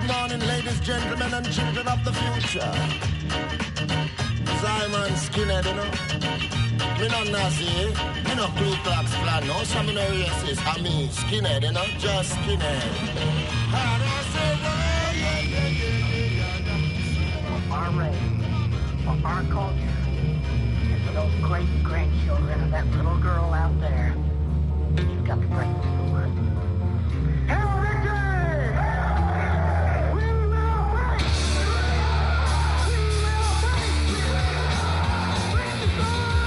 morning, ladies, gentlemen, and children of the future. Simon Skinhead, you know. Me no Nazi, me no Ku Klux Klan, no, so me no racist. I mean Skinhead, you know, just Skinhead. Our race, for our culture, and for those great grandchildren of that little girl out there, you've got to break the sword. Hail victory! We will fight! We will fight! Bring the sword! Bring the sword!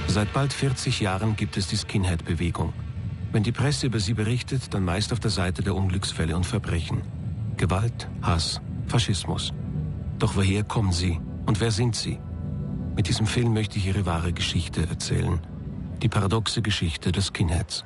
Seit bald 40 Jahren gibt es die Skinhead-Bewegung. Wenn die Presse über sie berichtet, dann meist auf der Seite der Unglücksfälle und Verbrechen. Gewalt, Hass, Faschismus. Doch woher kommen sie und wer sind sie? Mit diesem Film möchte ich ihre wahre Geschichte erzählen. Die paradoxe Geschichte der Skinheads.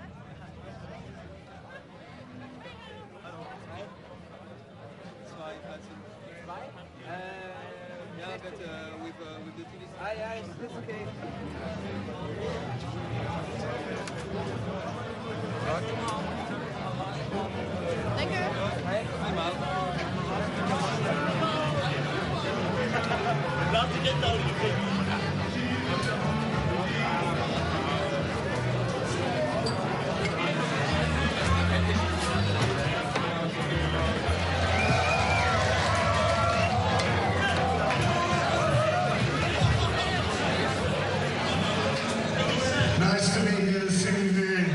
Nice to be here this evening.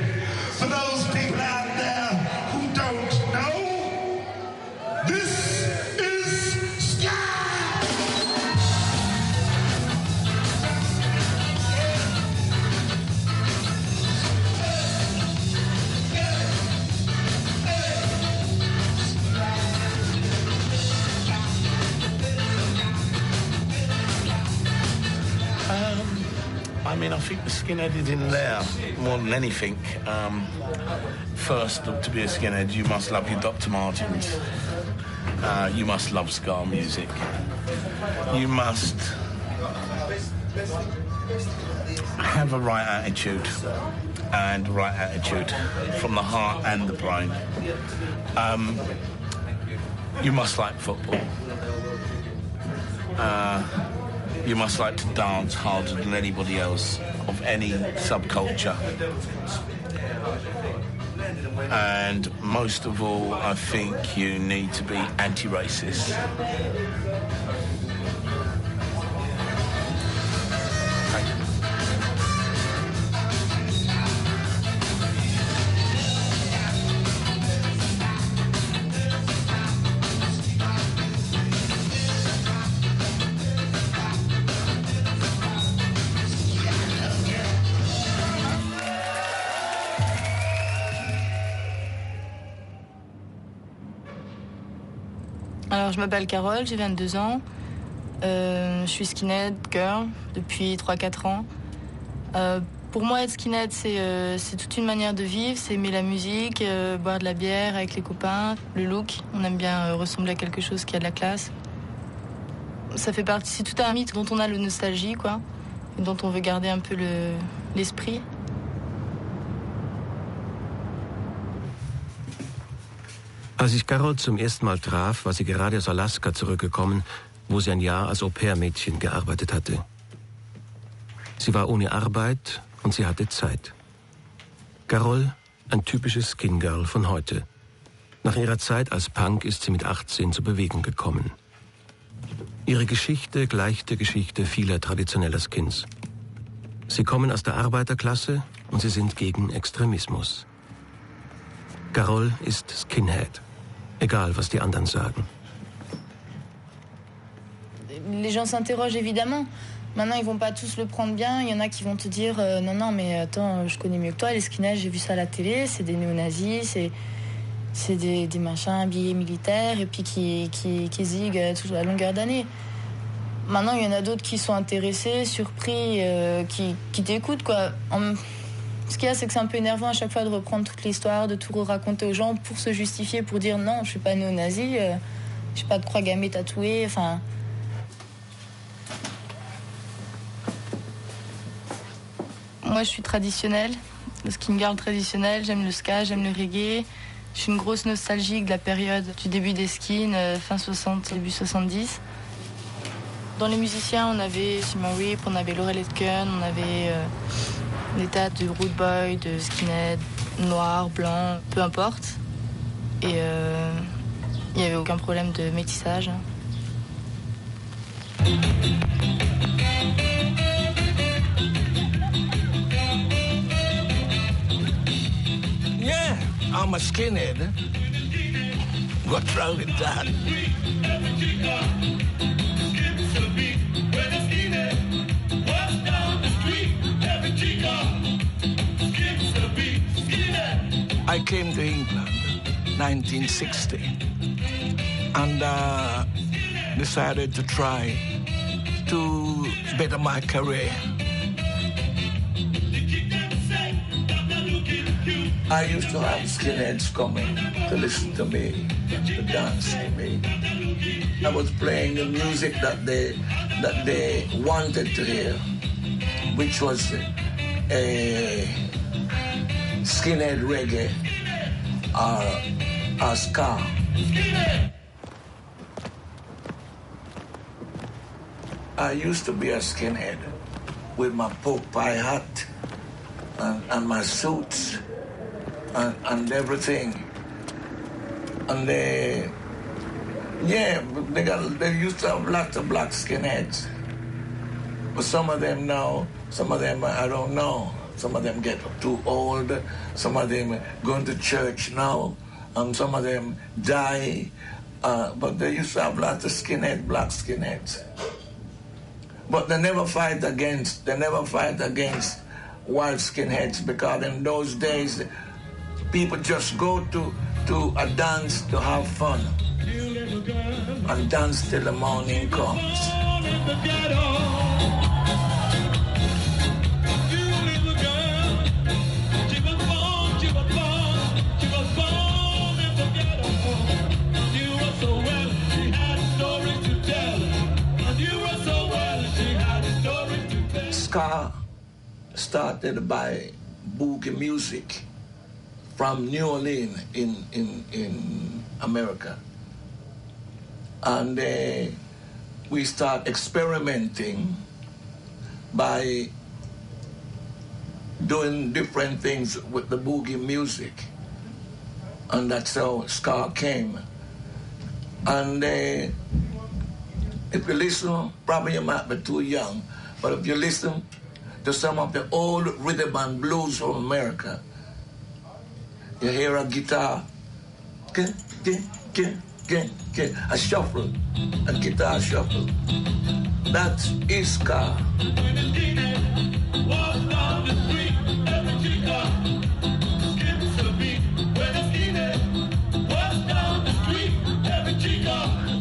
For those people out there who don't know, this is Sky! I mean, I think the skinhead is in there more than anything. First, look, to be a skinhead, you must love your Dr. Martens. You must love ska music. You must have a right attitude, and right attitude from the heart and the brain. You must like football. You must like to dance harder than anybody else of any subculture. And most of all, I think you need to be anti-racist. Alors, je m'appelle Carole, j'ai 22 ans. Je suis skinhead girl depuis 3-4 ans. Pour moi, être skinhead, c'est toute une manière de vivre. C'est aimer la musique, boire de la bière avec les copains, le look. On aime bien ressembler à quelque chose qui a de la classe. Ça fait partie, c'est tout un mythe dont on a le nostalgie, quoi. Et dont on veut garder un peu l'esprit. Als ich Carol zum ersten Mal traf, war sie gerade aus Alaska zurückgekommen, wo sie ein Jahr als Au-pair-Mädchen gearbeitet hatte. Sie war ohne Arbeit und sie hatte Zeit. Carol, ein typisches Skin-Girl von heute. Nach ihrer Zeit als Punk ist sie mit 18 zur Bewegung gekommen. Ihre Geschichte gleicht der Geschichte vieler traditioneller Skins. Sie kommen aus der Arbeiterklasse und sie sind gegen Extremismus. Carol ist Skinhead. Egal, was die anderen sagen. Les gens s'interrogent évidemment. Maintenant, ils vont pas tous le prendre bien. Il y en a qui vont te dire non, mais attends, je connais mieux que toi. Les skinheads, j'ai vu ça à la télé. C'est des néo-nazis, c'est des machins habillés militaires et puis qui ziguent à longueur d'année. Maintenant, il y en a d'autres qui sont intéressés, surpris, qui t'écoutent, quoi. Ce qu'il y a, c'est que c'est un peu énervant à chaque fois de reprendre toute l'histoire, de tout raconter aux gens pour se justifier, pour dire non, je suis pas néo-nazi, je suis pas de croix gammée tatouée, enfin... Moi, je suis traditionnelle, le skin girl traditionnel, j'aime le ska, j'aime le reggae. Je suis une grosse nostalgique de la période du début des skins, fin 60, début 70. Dans les musiciens, on avait Sima Rip, on avait Laurel Aitken, on avait des tas de rude boy, de skinhead, noir, blanc, peu importe. Et il n'y avait aucun problème de métissage. Yeah, I'm a skinhead. What's wrong with that? I came to England 1960 and decided to try to better my career. I used to have skinheads coming to listen to me, to dance to me. I was playing the music that they wanted to hear, which was a skinhead reggae or ska. I used to be a skinhead with my pork pie hat and my suits and everything. And they used to have lots of black skinheads. But some of them now, some of them I don't know. Some of them get too old. Some of them going to church now. Some of them die. But they used to have lots of black skinheads. But they never fight against white skinheads, because in those days, people just go to a dance to have fun and dance till the morning comes. Ska started by boogie music from New Orleans in America. And we start experimenting by doing different things with the boogie music. And that's how ska came. And if you listen, probably you might be too young, but if you listen to some of the old rhythm and blues from America, you hear a guitar, a shuffle, a guitar shuffle. That is ska.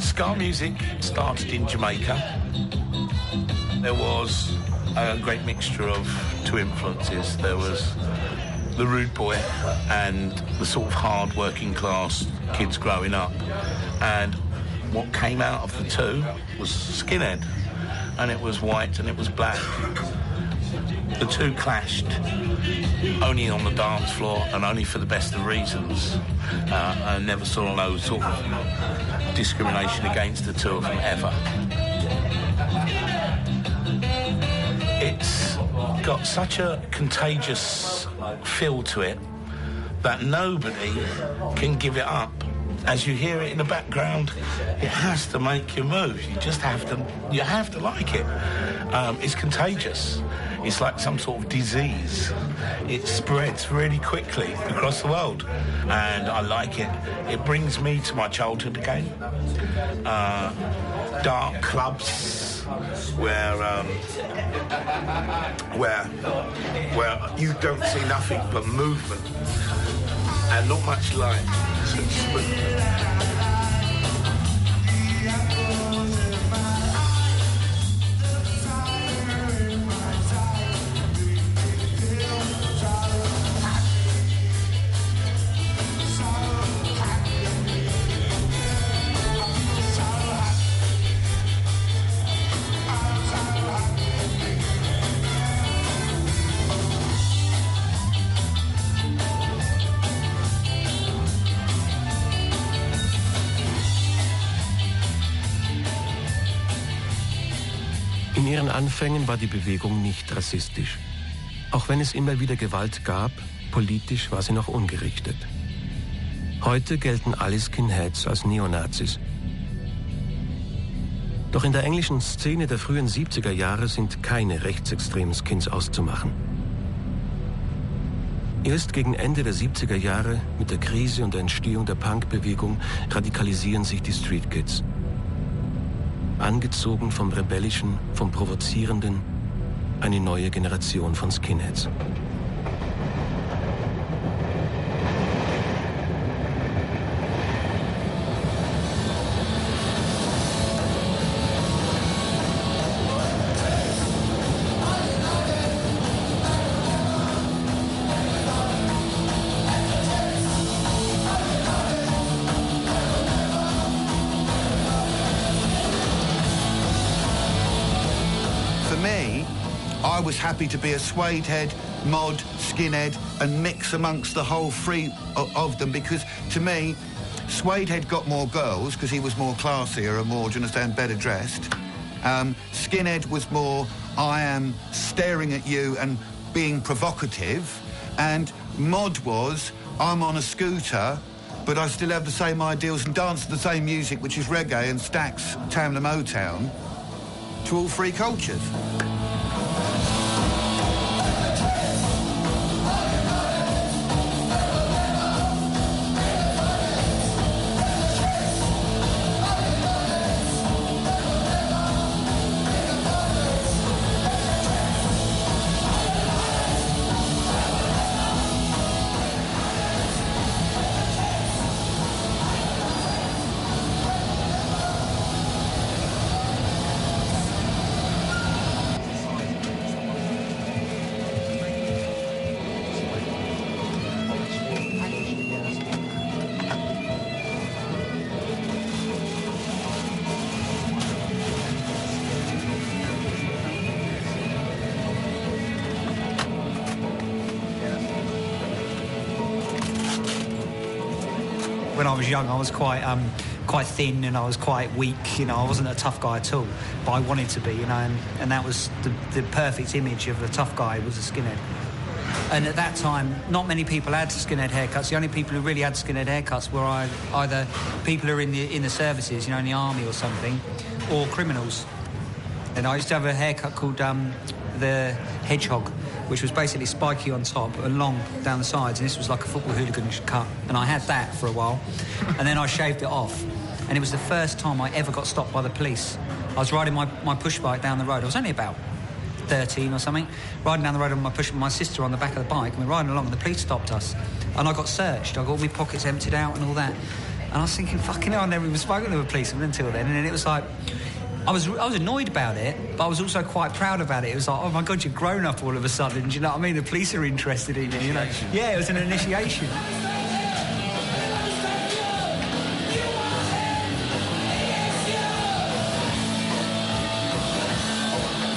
Ska music started in Jamaica. There was a great mixture of two influences. There was the rude boy and the sort of hard working class kids growing up. And what came out of the two was skinhead. And it was white and it was black. The two clashed only on the dance floor and only for the best of reasons. I never saw no sort of discrimination against the two of them ever. It's got such a contagious feel to it that nobody can give it up. As you hear it in the background, it has to make you move. You have to like it. It's contagious. It's like some sort of disease. It spreads really quickly across the world, and I like it. It brings me to my childhood again. Dark clubs where you don't see nothing but movement and not much light. In ihren Anfängen war die Bewegung nicht rassistisch. Auch wenn es immer wieder Gewalt gab, politisch war sie noch ungerichtet. Heute gelten alle Skinheads als Neonazis. Doch in der englischen Szene der frühen 70er Jahre sind keine rechtsextremen Skins auszumachen. Erst gegen Ende der 70er Jahre, mit der Krise und der Entstehung der Punkbewegung, radikalisieren sich die Street Kids. Angezogen vom Rebellischen, vom Provozierenden, eine neue Generation von Skinheads. I was happy to be a suede head, mod, skinhead, and mix amongst the whole three of them, because to me, suede head got more girls because he was more classier and more, do you understand, better dressed. Skinhead was more, I am staring at you and being provocative, and mod was, I'm on a scooter, but I still have the same ideals and dance to the same music, which is reggae and Stax, Tamla Motown, to all three cultures. When I was young, I was quite thin and I was quite weak. You know, I wasn't a tough guy at all, but I wanted to be. You know, and that was the perfect image of a tough guy was a skinhead. And at that time, not many people had skinhead haircuts. The only people who really had skinhead haircuts were either people who are in the services, you know, in the army or something, or criminals. And I used to have a haircut called the hedgehog, which was basically spiky on top and long down the sides, and this was like a football hooligan cut. And I had that for a while, and then I shaved it off. And it was the first time I ever got stopped by the police. I was riding my push bike down the road. I was only about 13 or something, riding down the road on my sister on the back of the bike, and we were riding along, and the police stopped us. And I got searched. I got all my pockets emptied out and all that. And I was thinking, fucking hell, I've never even spoken to a policeman until then. And then it was like, I was annoyed about it, but I was also quite proud about it. It was like, oh my God, you're grown up all of a sudden. Do you know what I mean? The police are interested in you, you know? Yeah, it was an initiation.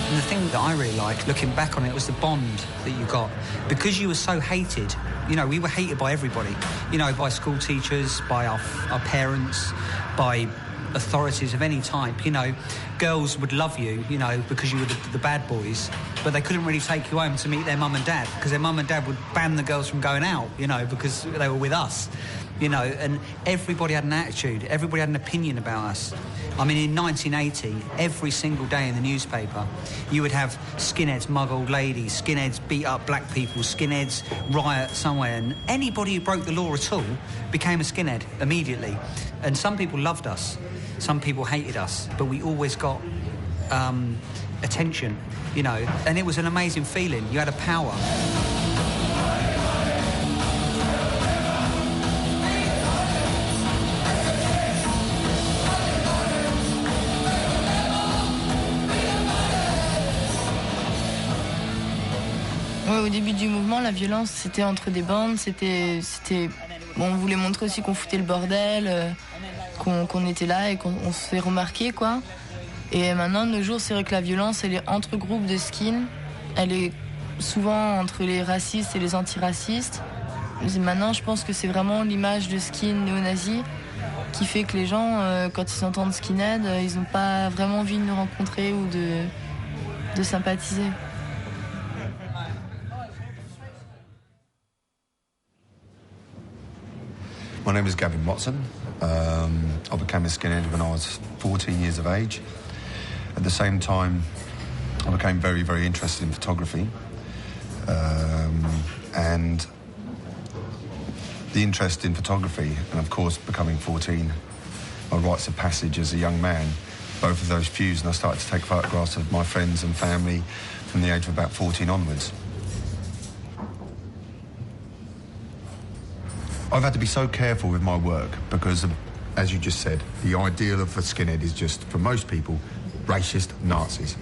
And the thing that I really liked, looking back on it, was the bond that you got. Because you were so hated, you know, we were hated by everybody. You know, by school teachers, by our parents, by authorities of any type. You know, girls would love you, you know, because you were the bad boys, but they couldn't really take you home to meet their mum and dad, because their mum and dad would ban the girls from going out, you know, because they were with us, you know. And everybody had an attitude, everybody had an opinion about us. I mean, in 1980, every single day in the newspaper, you would have skinheads mug old ladies, skinheads beat up black people, skinheads riot somewhere, and anybody who broke the law at all became a skinhead immediately. And some people loved us, some people hated us, but we always got attention, you know, and it was an amazing feeling. You had a power. Ouais, au début du mouvement, la violence, c'était entre des bandes, c'était bon, on voulait montrer aussi qu'on foutait le bordel, qu'on était là et qu'on se fait remarquer, quoi. Et maintenant, de nos jours, c'est vrai que la violence, elle est entre groupes de skins, elle est souvent entre les racistes et les antiracistes. Mais maintenant, je pense que c'est vraiment l'image de skin néo-nazi qui fait que les gens, quand ils entendent skinhead, ils n'ont pas vraiment envie de nous rencontrer ou de sympathiser. My name is Gavin Watson. I became a skinhead when I was 14 years of age. At the same time, I became very, very interested in photography. And the interest in photography, and of course becoming 14, my rites of passage as a young man, both of those fused, and I started to take photographs of my friends and family from the age of about 14 onwards. I've had to be so careful with my work because, as you just said, the ideal of a skinhead is just, for most people, racist Nazis.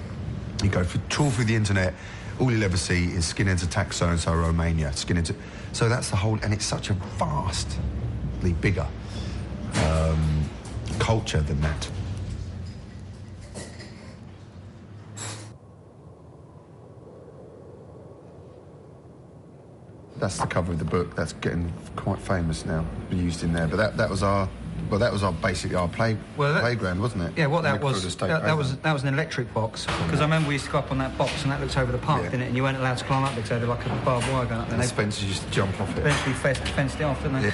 You go trawl through the internet, all you'll ever see is skinheads attack so-and-so Romania, skinheads... So that's the whole... And it's such a vastly bigger culture than that. That's the cover of the book. That's getting quite famous now, used in there. But that was our... Well, that was basically our playground, wasn't it? Yeah, what that was, that was an electric box. Because I remember we used to go up on that box and that looks over the park, didn't it? And you weren't allowed to climb up because they had like a barbed wire going up there. And the Spencers used to jump off it. Eventually fenced it off, didn't they? Yeah.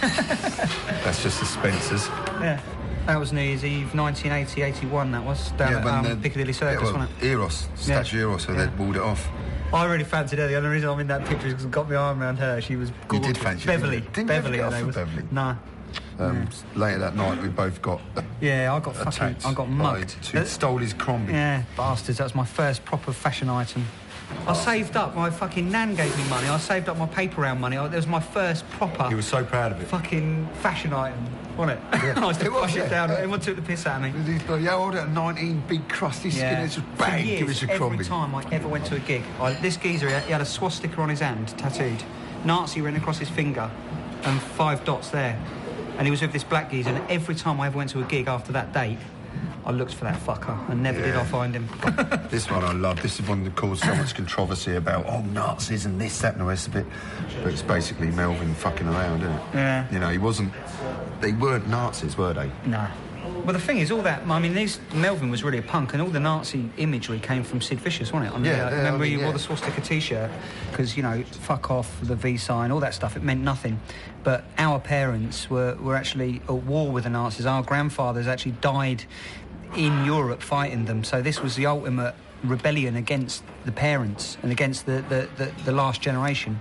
That's just the Spencers. Yeah. That was New Year's Eve, 1980-81, that was, down at Piccadilly Circus, wasn't it? Eros, statue Eros, so they'd walled it off. I really fancied her. The only reason I'm in that picture is because I got my arm around her. She was gorgeous. You did fancy Beverly. Didn't Beverly, you her name was. Beverly? No. Later that night, we both got I got mugged. He stole his Crombie. Yeah, bastards. That was my first proper fashion item. I saved up. My fucking nan gave me money. I saved up my paper round money. That was my first proper... He was so proud of it. Fucking fashion item, wasn't it? Yeah. I used to push it down. Everyone took the piss out of me. He's like, yeah, hold it at 19, big crusty skin. It's just bang, give us your Crombie. Every time I ever went to a gig, this geezer, he had a swastika on his hand, tattooed. Nazi written across his finger and 5 dots there. And he was with this black geezer, and every time I ever went to a gig after that date, I looked for that fucker, and never did I find him. This one I love. This is one that caused so much controversy about, Nazis and this, that, and the rest of it. But it's basically Melvin fucking around, isn't it? Yeah. You know, they weren't Nazis, were they? No. Well, the thing is, all that... I mean, Melvin was really a punk, and all the Nazi imagery came from Sid Vicious, wasn't it? Remember he wore the swastika T-shirt, because, you know, fuck off, the V sign, all that stuff, it meant nothing. But our parents were actually at war with the Nazis. Our grandfathers actually died in Europe fighting them, so this was the ultimate rebellion against the parents and against the last generation.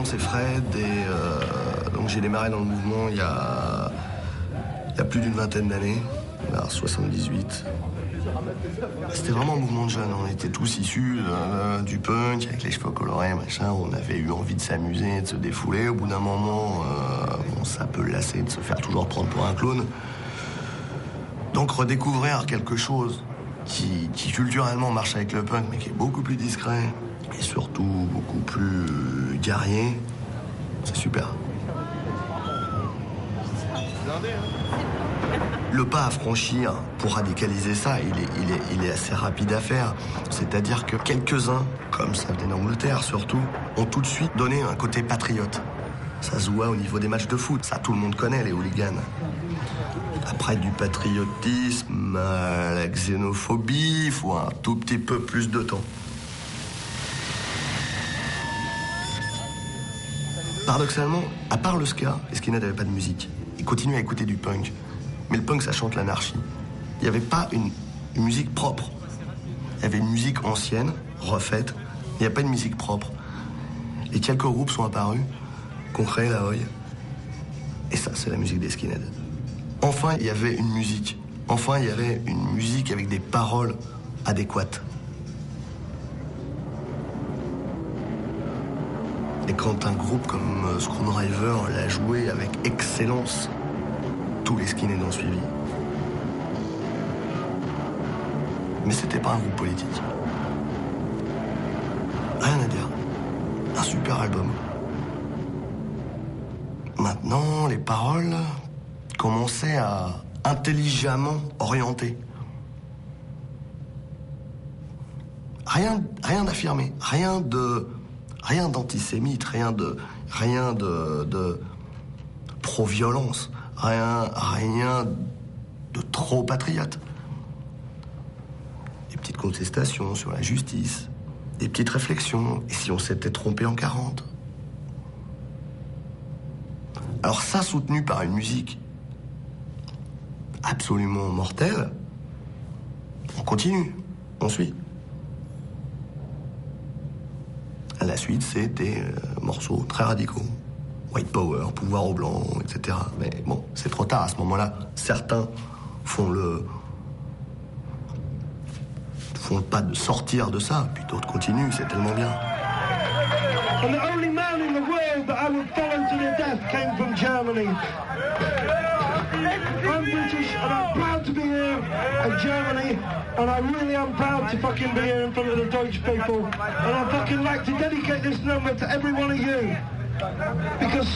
C'est Fred et donc j'ai démarré dans le mouvement il y a plus d'une vingtaine d'années, vers 78. C'était vraiment un mouvement de jeunes, on était tous issus du punk, avec les cheveux colorés, machin, on avait eu envie de s'amuser, de se défouler. Au bout d'un moment, ça peut lasser de se faire toujours prendre pour un clown. Donc redécouvrir quelque chose qui culturellement marche avec le punk, mais qui est beaucoup plus discret, et surtout beaucoup plus guerrier, c'est super. Le pas à franchir pour radicaliser ça, il est assez rapide à faire. C'est-à-dire que quelques-uns, comme ça venait d'Angleterre surtout, ont tout de suite donné un côté patriote. Ça se voit au niveau des matchs de foot, ça tout le monde connaît, les hooligans. Après du patriotisme à la xénophobie, il faut un tout petit peu plus de temps. Paradoxalement, à part le ska, les skinheads n'avaient pas de musique. Ils continuaient à écouter du punk. Mais le punk, ça chante l'anarchie. Il n'y avait pas une musique propre. Il y avait une musique ancienne, refaite. Il n'y a pas de musique propre. Et quelques groupes sont apparus, qui ont créé la Oi. Et ça, c'est la musique des skinheads. Enfin, il y avait une musique. Enfin, il y avait une musique avec des paroles adéquates. Et quand un groupe comme Screwdriver l'a joué avec excellence, tous les skinheads ont suivi. Mais c'était pas un groupe politique. Rien à dire. Un super album. Maintenant, les paroles commençaient à intelligemment orienter. Rien d'affirmé, rien d'antisémite, rien de pro-violence, rien de trop patriote. Des petites contestations sur la justice, des petites réflexions, et si on s'était trompé en 40. Alors ça, soutenu par une musique absolument mortelle, on continue, on suit. La suite, c'est des morceaux très radicaux. White Power, pouvoir aux blancs, etc. Mais bon, c'est trop tard à ce moment-là. Certains font le pas de sortir de ça, puis d'autres continuent, c'est tellement bien. And the only man in the world that I would follow to the death came from Germany. I'm British and I'm proud to be here in Germany, and I really am proud to fucking be here in front of the Deutsch people. And I'd fucking like to dedicate this number to every one of you. Because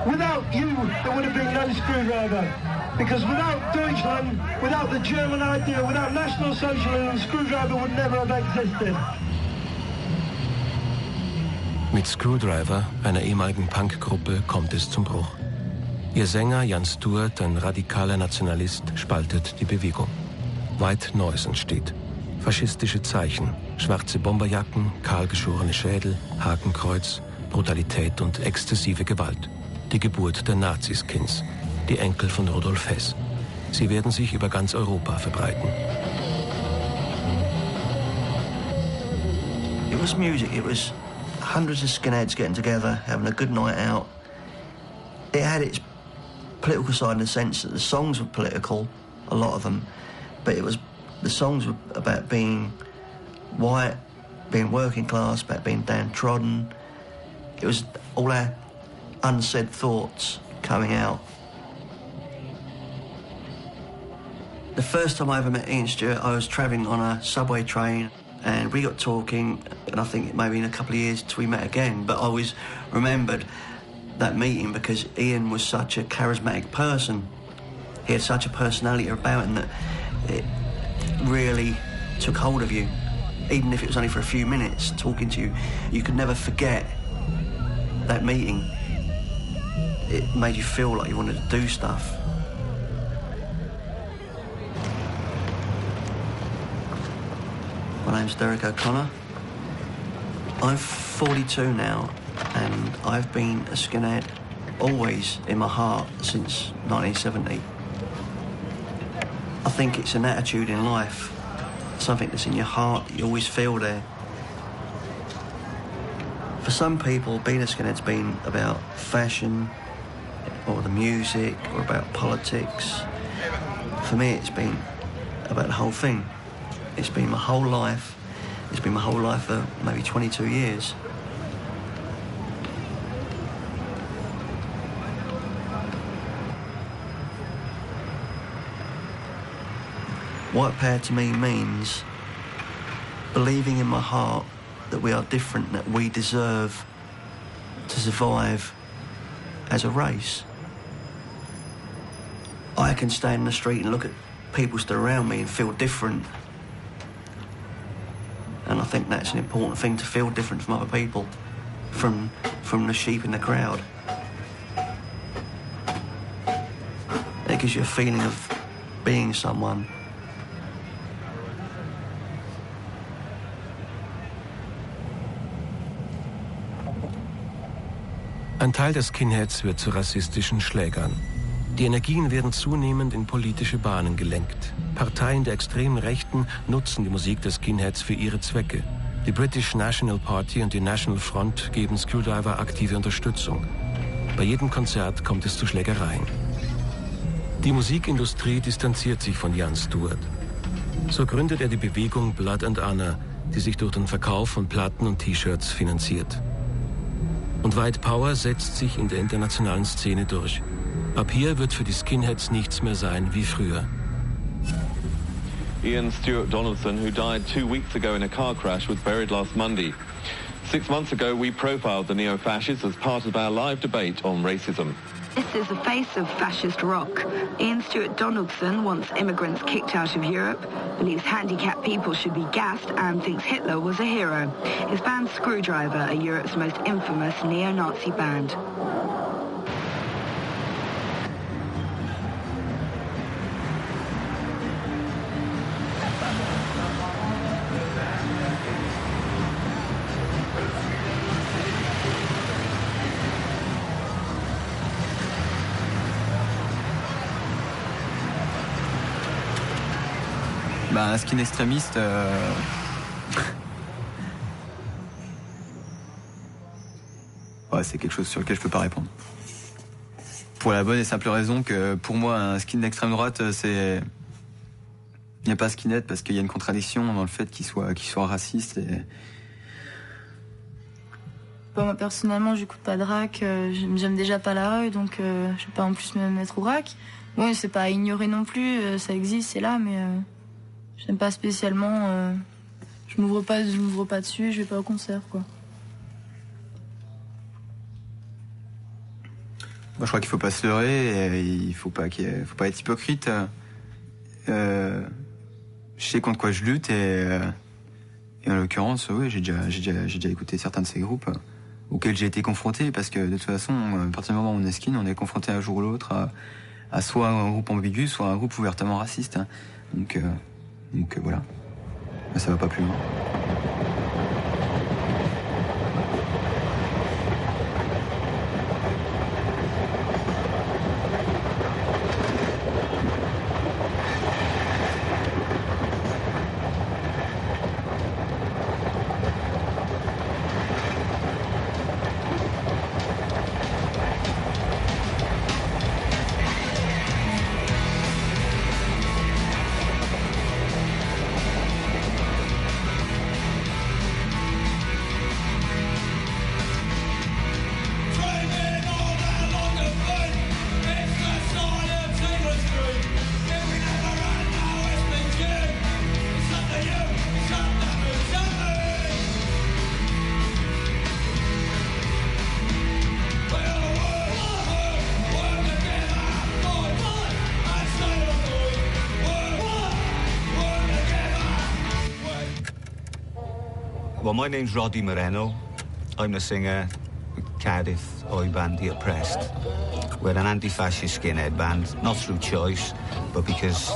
without you, there would have been no Screwdriver. Because without Deutschland, without the German idea, without National Socialism, Screwdriver would never have existed. Mit Screwdriver, einer ehemaligen Punkgruppe, kommt es zum Bruch. Ihr Sänger Jan Stewart, ein radikaler Nationalist, spaltet die Bewegung. White Noise entsteht. Faschistische Zeichen, schwarze Bomberjacken, kahlgeschorene Schädel, Hakenkreuz, Brutalität und exzessive Gewalt. Die Geburt der Naziskins, die Enkel von Rudolf Hess. Sie werden sich über ganz Europa verbreiten. It was music, it was hundreds of skinheads getting together, having a good night out. It had its political side in the sense that the songs were political, a lot of them, but the songs were about being white, being working class, about being downtrodden. It was all our unsaid thoughts coming out. The first time I ever met Ian Stewart, I was travelling on a subway train and we got talking, and I think maybe in a couple of years till we met again, but I always remembered that meeting because Ian was such a charismatic person. He had such a personality about him that it really took hold of you. Even if it was only for a few minutes talking to you, you could never forget that meeting. It made you feel like you wanted to do stuff. My name's Derek O'Connor. I'm 42 now, and I've been a skinhead always in my heart since 1970. I think it's an attitude in life, something that's in your heart that you always feel there. For some people, being a skinhead's been about fashion, or the music, or about politics. For me, it's been about the whole thing. It's been my whole life. It's been my whole life for maybe 22 years. White power to me means believing in my heart that we are different, that we deserve to survive as a race. I can stand in the street and look at people still around me and feel different. And I think that's an important thing, to feel different from other people, from the sheep in the crowd. It gives you a feeling of being someone. Ein Teil der Skinheads wird zu rassistischen Schlägern. Die Energien werden zunehmend in politische Bahnen gelenkt. Parteien der extremen Rechten nutzen die Musik der Skinheads für ihre Zwecke. Die British National Party und die National Front geben Screwdriver aktive Unterstützung. Bei jedem Konzert kommt es zu Schlägereien. Die Musikindustrie distanziert sich von Jan Stewart. So gründet er die Bewegung Blood and Honor, die sich durch den Verkauf von Platten und T-Shirts finanziert. Und White Power setzt sich in der internationalen Szene durch. Ab hier wird für die Skinheads nichts mehr sein wie früher. Ian Stewart Donaldson, who died 2 weeks ago in a car crash, was buried last Monday. 6 months ago, we profiled the neo-fascists as part of our live debate on racism. This is the face of fascist rock. Ian Stewart Donaldson wants immigrants kicked out of Europe, believes handicapped people should be gassed, and thinks Hitler was a hero. His band Screwdriver are Europe's most infamous neo-Nazi band. Un skin extrémiste, ouais, c'est quelque chose sur lequel je peux pas répondre. Pour la bonne et simple raison que pour moi, un skin d'extrême droite, c'est... Il n'y a pas skinhead parce qu'il y a une contradiction dans le fait qu'il soit raciste et... Bon, moi, personnellement, j'écoute pas de rack, j'aime déjà pas la rue, donc je vais pas en plus me mettre au rack. Bon, c'est pas à ignorer non plus, ça existe, c'est là, mais... J'aime pas spécialement, je m'ouvre pas dessus, je vais pas au concert, quoi. Moi, je crois qu'il faut pas se leurrer et il faut pas être hypocrite. Je sais contre quoi je lutte et en l'occurrence, oui, j'ai déjà écouté certains de ces groupes auxquels j'ai été confronté parce que de toute façon, à partir du moment où on est skin, on est confronté un jour ou l'autre à soit un groupe ambigu, soit un groupe ouvertement raciste. Donc voilà, ça va pas plus loin. Well, my name's Roddy Moreno. I'm the singer with Cardiff oi band The Oppressed. We're an anti-fascist skinhead band, not through choice, but because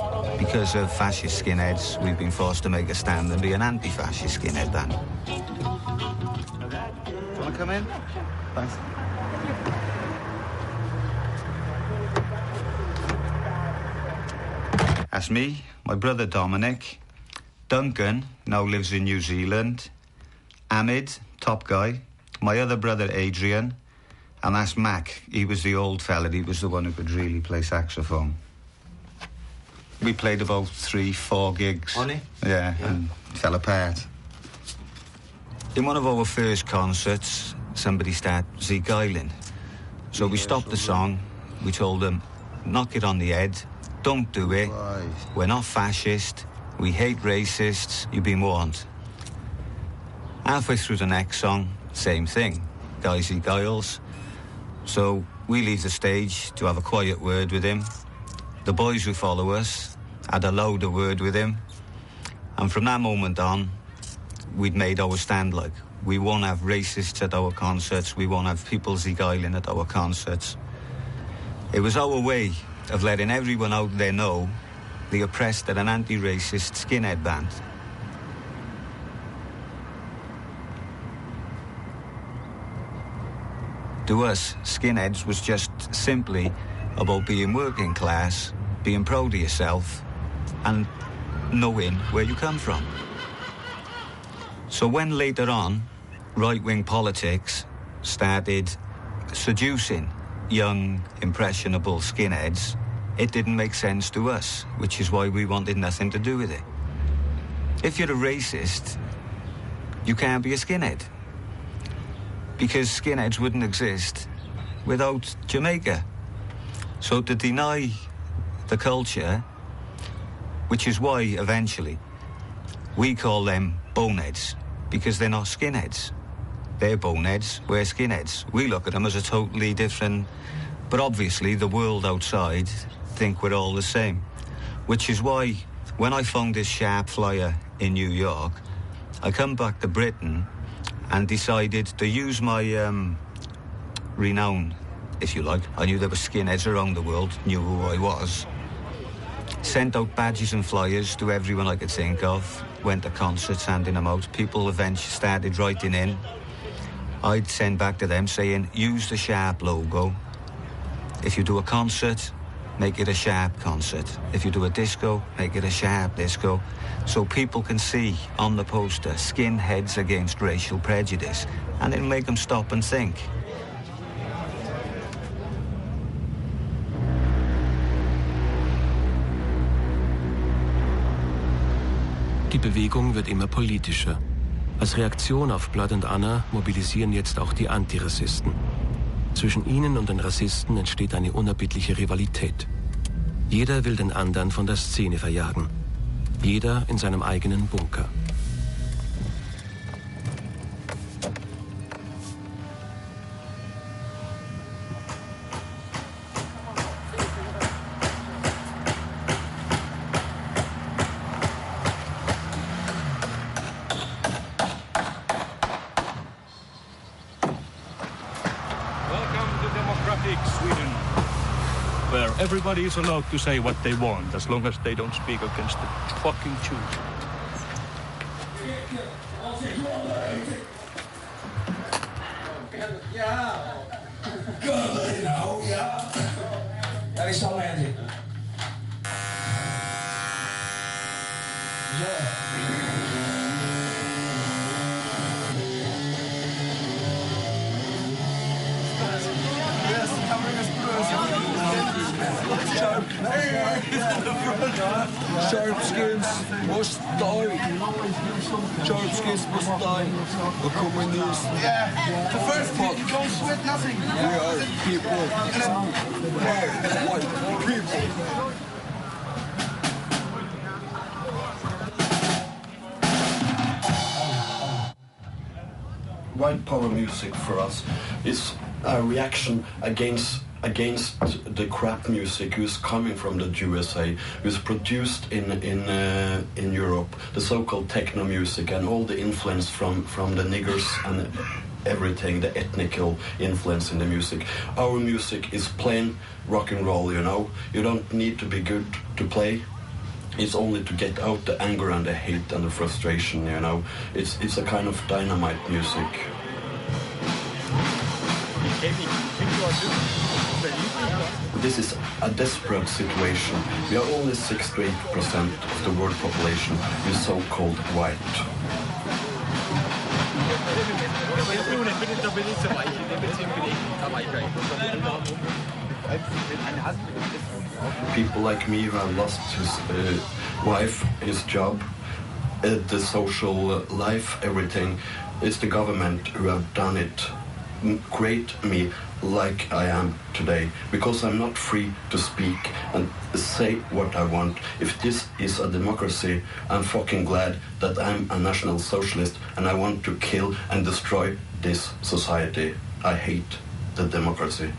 of fascist skinheads, we've been forced to make a stand and be an anti-fascist skinhead band. Do you want to come in? Thanks. That's me, my brother Dominic. Duncan now lives in New Zealand. Ahmed, top guy. My other brother Adrian. And that's Mac. He was the old fella. He was the one who could really play saxophone. We played about 3-4 gigs. On it? Yeah, and fell apart. In one of our first concerts, somebody started Zeke-Eiling. So we stopped the song. We told them, knock it on the head. Don't do it. We're not fascist. We hate racists. You've been warned. Halfway through the next song, same thing. Guys and girls. So we leave the stage to have a quiet word with him. The boys who follow us had a louder word with him. And from that moment on, we'd made our stand like. We won't have racists at our concerts. We won't have people Zeke-Eiling at our concerts. It was our way of letting everyone out there know The Oppressed are an anti-racist skinhead band. To us, skinheads was just simply about being working class, being proud of yourself, and knowing where you come from. So when later on, right-wing politics started seducing young, impressionable skinheads, it didn't make sense to us, which is why we wanted nothing to do with it. If you're a racist, you can't be a skinhead. Because skinheads wouldn't exist without Jamaica. So to deny the culture which is why, eventually, we call them boneheads, because they're not skinheads. They're boneheads, we're skinheads. We look at them as a totally different... But obviously, the world outside think we're all the same, which is why, when I found this sharp flyer in New York, I come back to Britain and decided to use my renown, if you like. I knew there were skinheads around the world, knew who I was. Sent out badges and flyers to everyone I could think of. Went to concerts, handing them out. People eventually started writing in. I'd send back to them saying, use the Sharp logo. If you do a concert, make it a Sharp concert. If you do a disco, make it a Sharp disco. So people can see on the poster, skinheads against racial prejudice. And it'll make them stop and think. Die Bewegung wird immer politischer. Als Reaktion auf Blood and Honor mobilisieren jetzt auch die Antirassisten. Zwischen ihnen und den Rassisten entsteht eine unerbittliche Rivalität. Jeder will den anderen von der Szene verjagen. Jeder in seinem eigenen Bunker. Sweden, where everybody is allowed to say what they want as long as they don't speak against the fucking Jews. That is so magic. Sharpskins must die. Sharpskins must die. The communists. Yeah. The first thing, you don't sweat nothing. We are people. White people. White power music for us is a reaction against the crap music who's coming from the USA, who's produced in Europe, the so-called techno music and all the influence from the niggers and everything, the ethnical influence in the music. Our music is plain rock and roll, you know. You don't need to be good to play. It's only to get out the anger and the hate and the frustration, you know. It's a kind of dynamite music. This is a desperate situation. We are only 6 to 8% of the world population is so-called white. People like me who have lost his wife, his job, the social life, everything. It's the government who have done it, create me like I am today, because I'm not free to speak and say what I want. If this is a democracy, I'm fucking glad that I'm a national socialist and I want to kill and destroy this society. I hate the democracy.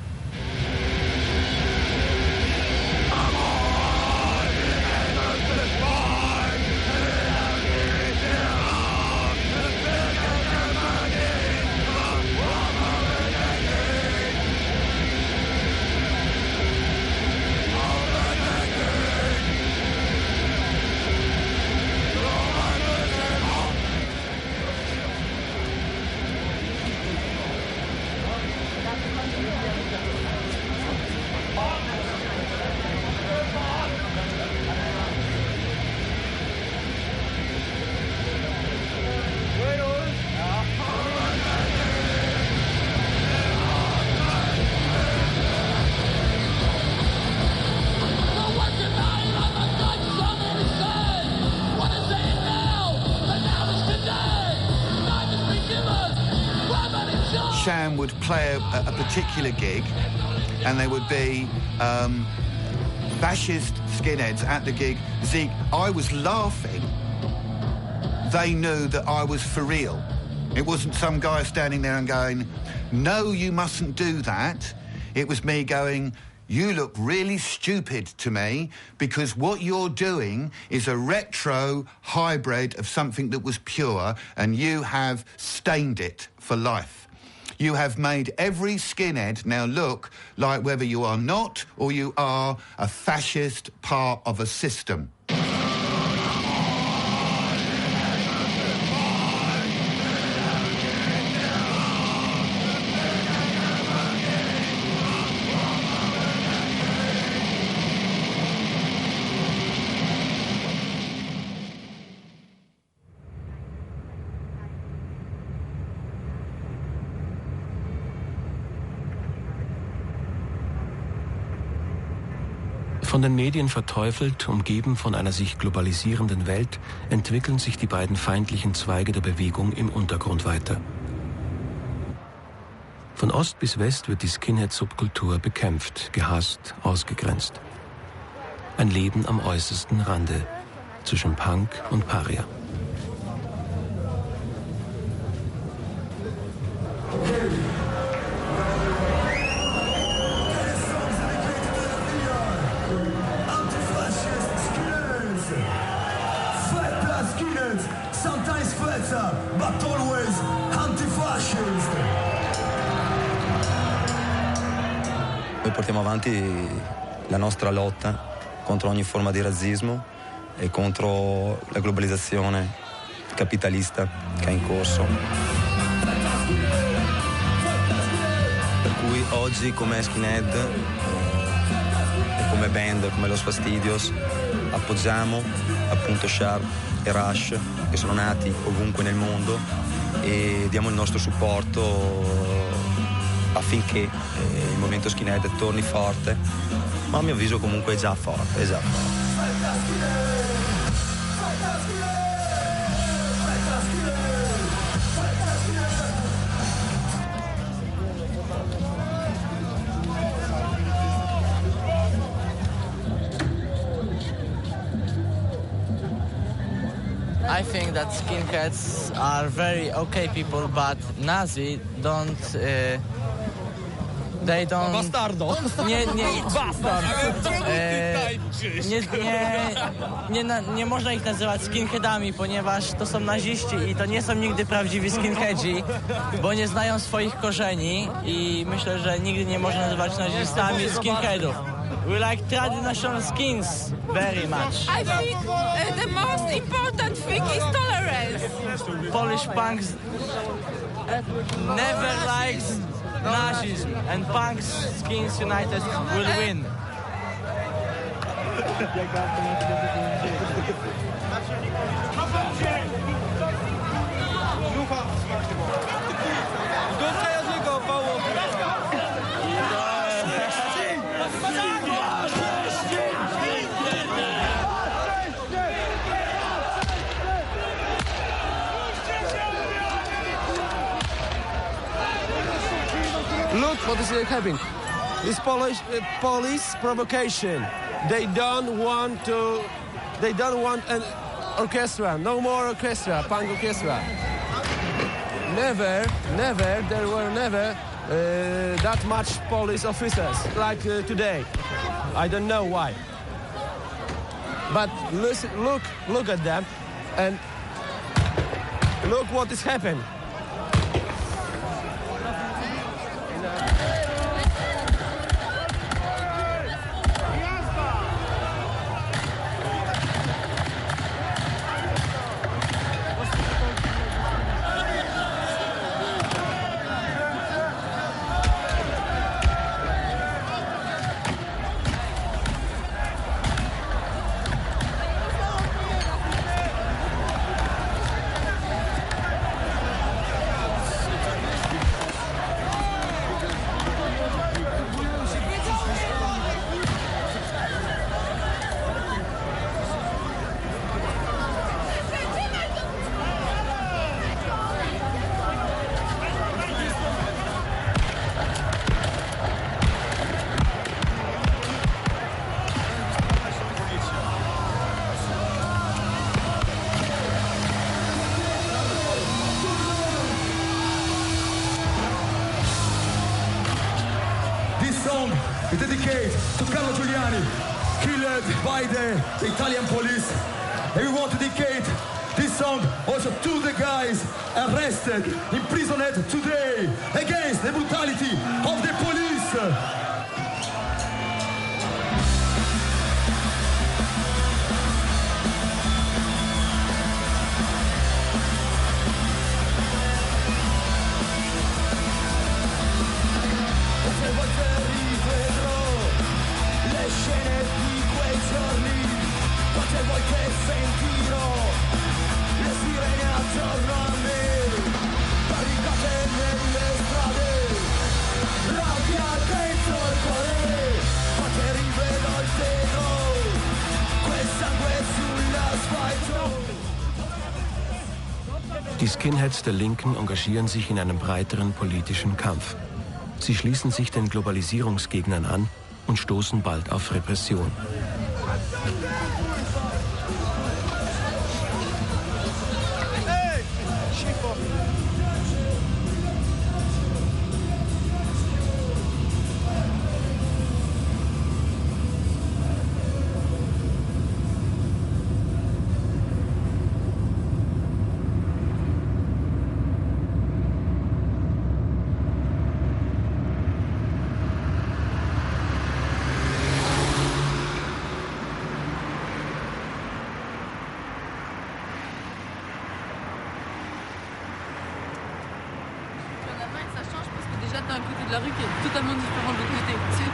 Sham would play a particular gig, and there would be fascist skinheads at the gig, Zeke, I was laughing. They knew that I was for real. It wasn't some guy standing there and going, no, you mustn't do that. It was me going, you look really stupid to me because what you're doing is a retro hybrid of something that was pure and you have stained it for life. You have made every skinhead now look like whether you are not or you are a fascist part of a system. Von den Medien verteufelt, umgeben von einer sich globalisierenden Welt, entwickeln sich die beiden feindlichen Zweige der Bewegung im Untergrund weiter. Von Ost bis West wird die Skinhead-Subkultur bekämpft, gehasst, ausgegrenzt. Ein Leben am äußersten Rande, zwischen Punk und Paria. But always anti-fascist. Noi portiamo avanti la nostra lotta contro ogni forma di razzismo e contro la globalizzazione capitalista che è in corso. Per cui oggi come Skinhead e come band, come Los Fastidios, appoggiamo appunto Sharp e Rush che sono nati ovunque nel mondo e diamo il nostro supporto affinché il movimento skinhead torni forte, ma a mio avviso comunque è già forte, è già forte. I think that skinheads are very okay people, but Nazi don't. They don't. Bastardo. Nie można ich nazywać skinheadami, ponieważ to są naziści i to nie są nigdy prawdziwi skinheadzi, bo nie znają swoich korzeni i myślę, że nigdy nie można nazywać nazistami skinheadów. We like traditional skins very much. I think the most important thing is tolerance. Polish punks never likes Nazism, and punks skins united will win. Look what is happening. This police provocation. They don't want an orchestra. No more orchestra, punk orchestra. Never, there were never that much police officers like today. I don't know why. But listen, look at them, and look what is happening. song is dedicated to Carlo Giuliani, killed by the Italian police. And we want to dedicate this song also to the guys arrested, imprisoned today against the brutality of the police. Die Skinheads der Linken engagieren sich in einem breiteren politischen Kampf. Sie schließen sich den Globalisierungsgegnern an und stoßen bald auf Repression. D'un côté de la rue qui est totalement différent de l'autre côté.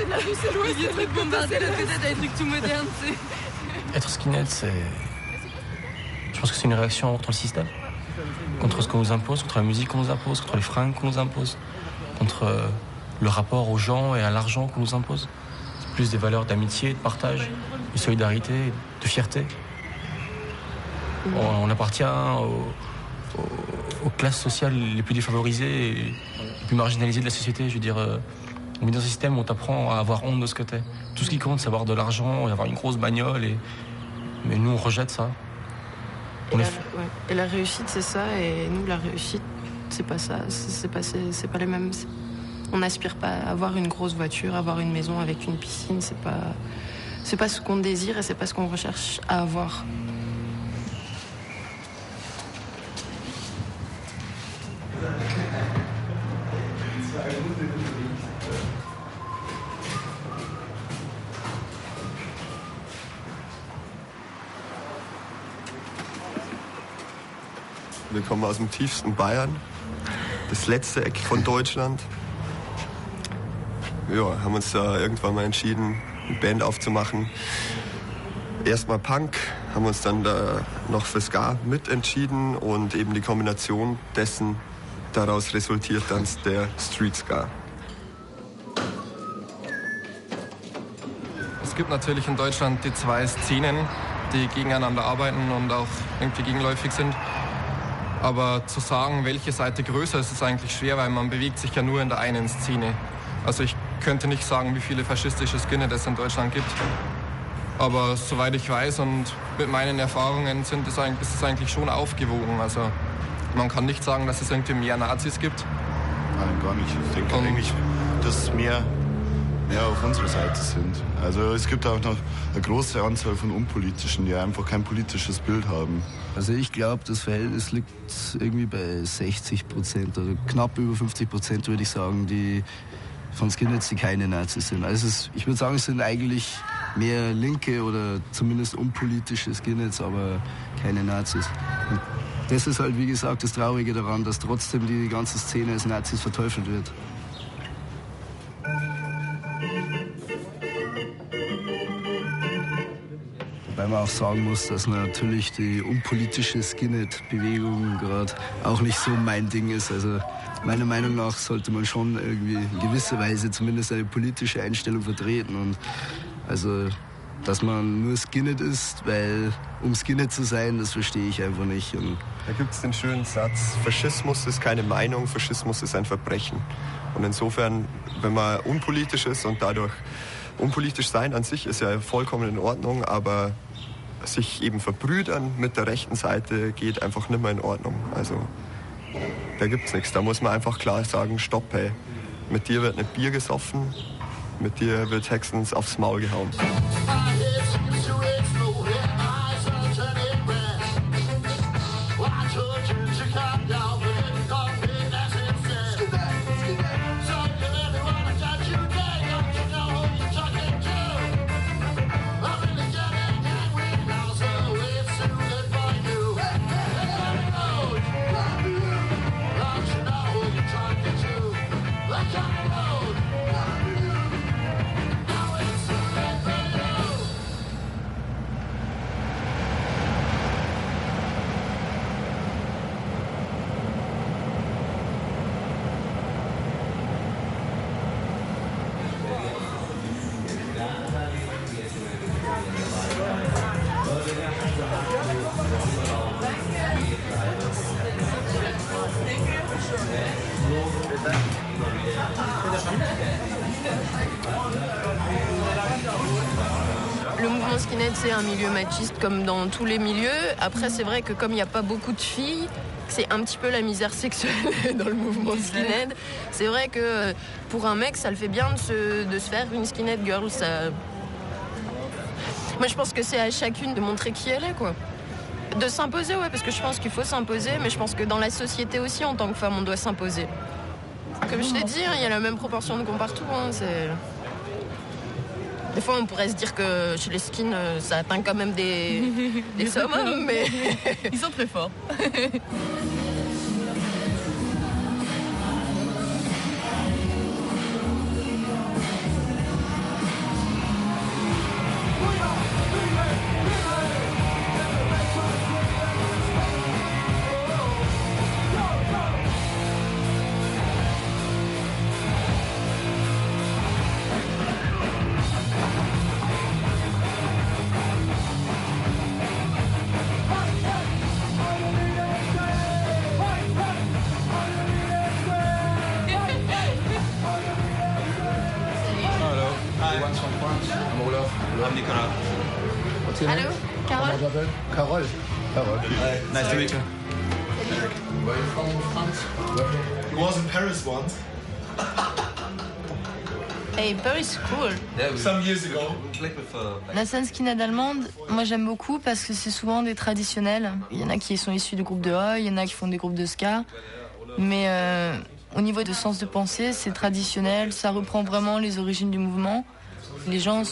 La rue c'est loin, il y a des trucs bombardés, l'autre côté t'as des trucs tout modernes, Être skinhead, c'est... Je pense que c'est une réaction contre le système. Contre ce qu'on nous impose, contre la musique qu'on nous impose, contre les fringues qu'on nous impose, contre le rapport aux gens et à l'argent qu'on nous impose. C'est plus des valeurs d'amitié, de partage, de solidarité, de fierté. On appartient aux classes sociales les plus défavorisées et les plus marginalisées de la société. Je veux dire, on vit dans un système où on t'apprend à avoir honte de ce que t'es. Tout ce qui compte, c'est avoir de l'argent et avoir une grosse bagnole. Mais nous, on rejette ça. Et la réussite, c'est ça. Et nous, la réussite, c'est pas ça. C'est pas les mêmes. On n'aspire pas à avoir une grosse voiture, avoir une maison avec une piscine. C'est pas ce qu'on désire et c'est pas ce qu'on recherche à avoir. Wir kommen aus dem tiefsten Bayern, das letzte Eck von Deutschland. Ja, haben uns da irgendwann mal entschieden, eine Band aufzumachen. Erstmal Punk, haben uns dann da noch für Ska mitentschieden und eben die Kombination dessen, daraus resultiert dann der Street Ska. Es gibt natürlich in Deutschland die zwei Szenen, die gegeneinander arbeiten und auch irgendwie gegenläufig sind. Aber zu sagen, welche Seite größer ist, ist eigentlich schwer, weil man bewegt sich ja nur in der einen Szene. Also ich könnte nicht sagen, wie viele faschistische Skinhead es in Deutschland gibt. Aber soweit ich weiß und mit meinen Erfahrungen ist es eigentlich schon aufgewogen. Also man kann nicht sagen, dass es irgendwie mehr Nazis gibt. Nein, gar nicht. Ich denke eigentlich, dass mehr auf unserer Seite sind. Also es gibt auch noch eine große Anzahl von Unpolitischen, die einfach kein politisches Bild haben. Also ich glaube, das Verhältnis liegt irgendwie bei 60% oder knapp über 50%, würde ich sagen, die von Skinheads, die keine Nazis sind. Also ich würde sagen, es sind eigentlich mehr linke oder zumindest unpolitische Skinheads, aber keine Nazis. Und das ist halt, wie gesagt, das Traurige daran, dass trotzdem die ganze Szene als Nazis verteufelt wird. Weil man auch sagen muss, dass natürlich die unpolitische Skinhead-Bewegung gerade auch nicht so mein Ding ist. Also meiner Meinung nach sollte man schon irgendwie in gewisser Weise zumindest eine politische Einstellung vertreten. Und also, dass man nur Skinhead ist, weil um Skinhead zu sein, das verstehe ich einfach nicht. Und da gibt es den schönen Satz, Faschismus ist keine Meinung, Faschismus ist ein Verbrechen. Und insofern, wenn man unpolitisch ist und dadurch unpolitisch sein an sich ist ja vollkommen in Ordnung, aber sich eben verbrüdern mit der rechten Seite geht einfach nicht mehr in Ordnung. Also da gibt's nichts. Da muss man einfach klar sagen, stopp, hey, Mit dir wird nicht Bier gesoffen, mit dir wird höchstens aufs Maul gehauen. Le mouvement skinhead, c'est un milieu machiste comme dans tous les milieux. Après, c'est vrai que comme il n'y a pas beaucoup de filles, c'est un petit peu la misère sexuelle dans le mouvement skinhead. C'est vrai que pour un mec, ça le fait bien de se faire une skinhead girl. Ça... Moi, je pense que c'est à chacune de montrer qui elle est, quoi. De s'imposer, ouais, parce que je pense qu'il faut s'imposer, mais je pense que dans la société aussi, en tant que femme, on doit s'imposer. Comme je t'ai dit, il y a la même proportion de cons partout. Des fois, on pourrait se dire que chez les skins, ça atteint quand même des summums, mais... Ils sont très forts. Allô, Carole? Carole. Carole. Nice to meet you. Where are you from, France? He was in Paris once. Hey, Paris is cool. Some years ago. La scène skinhead allemande, moi j'aime beaucoup parce que c'est souvent des traditionnels. Il y en a qui sont issus du groupe de Oi, il y en a qui font des groupes de ska. Mais au niveau de sens de pensée, c'est traditionnel, ça reprend vraiment les origines du mouvement. Les gens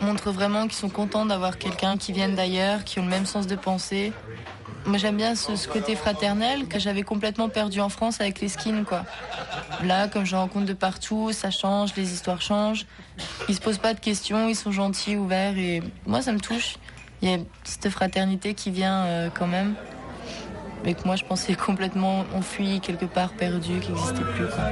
montrent vraiment qu'ils sont contents d'avoir quelqu'un qui vient d'ailleurs, qui ont le même sens de pensée. Moi j'aime bien ce côté fraternel que j'avais complètement perdu en France avec les skins, quoi. Là, comme je rencontre de partout, ça change, les histoires changent. Ils se posent pas de questions, ils sont gentils, ouverts, et moi ça me touche. Il y a cette fraternité qui vient quand même, mais que moi je pensais complètement enfui, quelque part perdu, qui n'existait plus, quoi.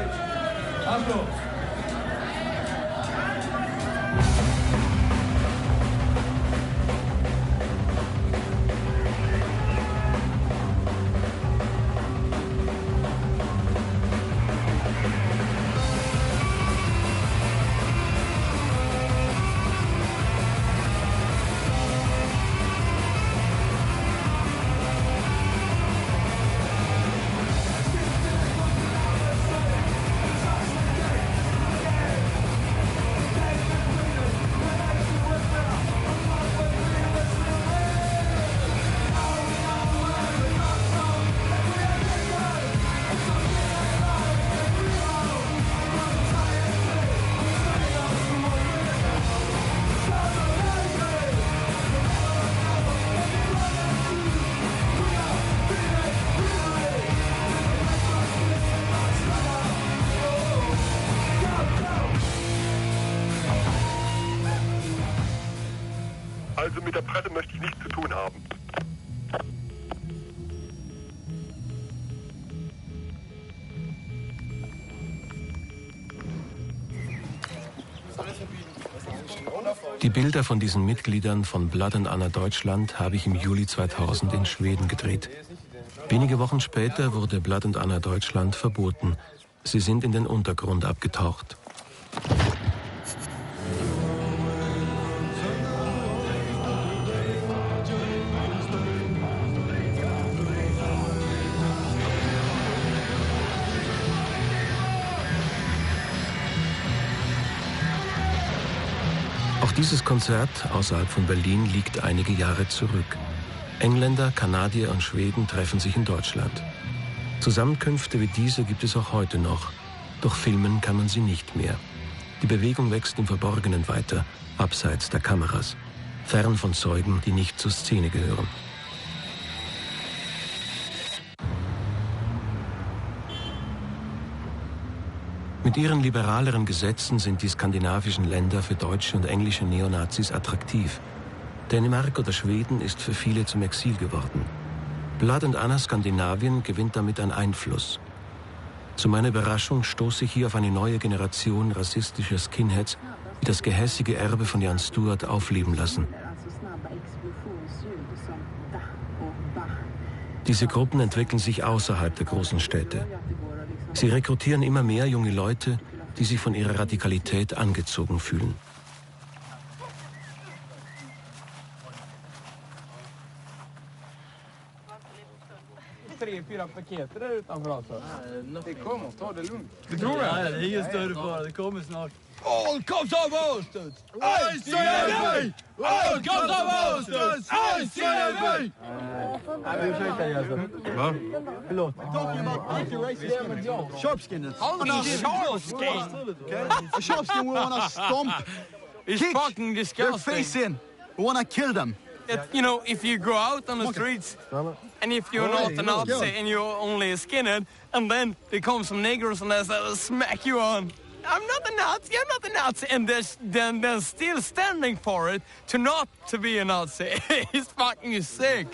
Also mit der Presse möchte ich nichts zu tun haben. Die Bilder von diesen Mitgliedern von Blood and Honor Deutschland habe ich im Juli 2000 in Schweden gedreht. Wenige Wochen später wurde Blood and Honor Deutschland verboten. Sie sind in den Untergrund abgetaucht. Auch dieses Konzert außerhalb von Berlin liegt einige Jahre zurück. Engländer, Kanadier und Schweden treffen sich in Deutschland. Zusammenkünfte wie diese gibt es auch heute noch, doch filmen kann man sie nicht mehr. Die Bewegung wächst im Verborgenen weiter, abseits der Kameras, fern von Zeugen, die nicht zur Szene gehören. Mit ihren liberaleren Gesetzen sind die skandinavischen Länder für deutsche und englische Neonazis attraktiv. Dänemark oder Schweden ist für viele zum Exil geworden. Blood and Honor Skandinavien gewinnt damit an Einfluss. Zu meiner Überraschung stoße ich hier auf eine neue Generation rassistischer Skinheads, die das gehässige Erbe von Jan Stewart aufleben lassen. Diese Gruppen entwickeln sich außerhalb der großen Städte. Sie rekrutieren immer mehr junge Leute, die sich von ihrer Radikalität angezogen fühlen. All comes of Austin! ICNV! All comes of Austin! ICNV! Va? Förlåt. Sharpskin. Only sharpskin? A sharpskin we want to stomp. It's kick fucking disgusting. their face in. We want to kill them. You know, if you go out on the streets and if you're not a Nazi and you're only a skinhead, and then there come some niggers and they smack you on. I'm not a Nazi, I'm not a Nazi. And they're still standing for it to not to be a Nazi. It's fucking sick.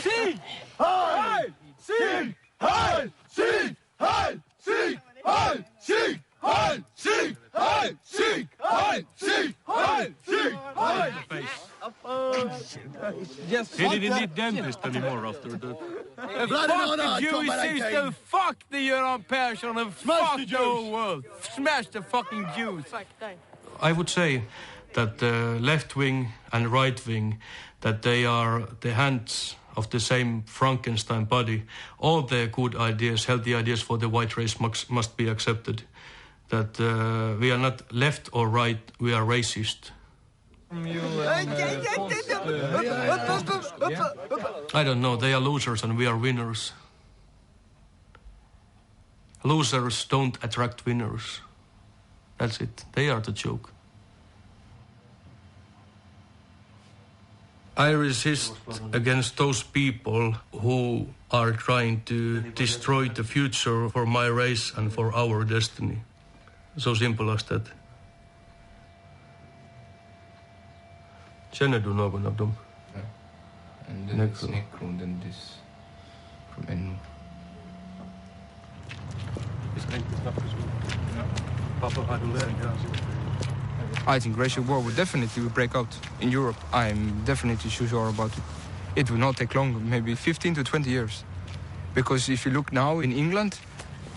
Sieg! Heil! Sieg! Heil! Sieg! Heil! Sieg! Heil! Sieg! Heil! Sieg! Heil! Sieg! Heil! Sieg! Heil! Sieg! Heil! He didn't need dentist anymore after that. Fuck the Jewish system, fuck the Göran Persson, and fuck the whole world. Smash the fucking Jews. I would say that the left wing and right wing, that they are the hands of the same Frankenstein body. All the good ideas, healthy ideas for the white race must be accepted. That we are not left or right, we are racist. I don't know, they are losers and we are winners. Losers don't attract winners. That's it, they are the joke. I resist against those people who are trying to destroy the future for my race and for our destiny. So simple as that. Känner du någon av dem? Ja. And then it's Necro, and then this from Enno. I think racial war will definitely break out in Europe. I'm definitely sure about it. It will not take long, maybe 15 to 20 years. Because if you look now in England,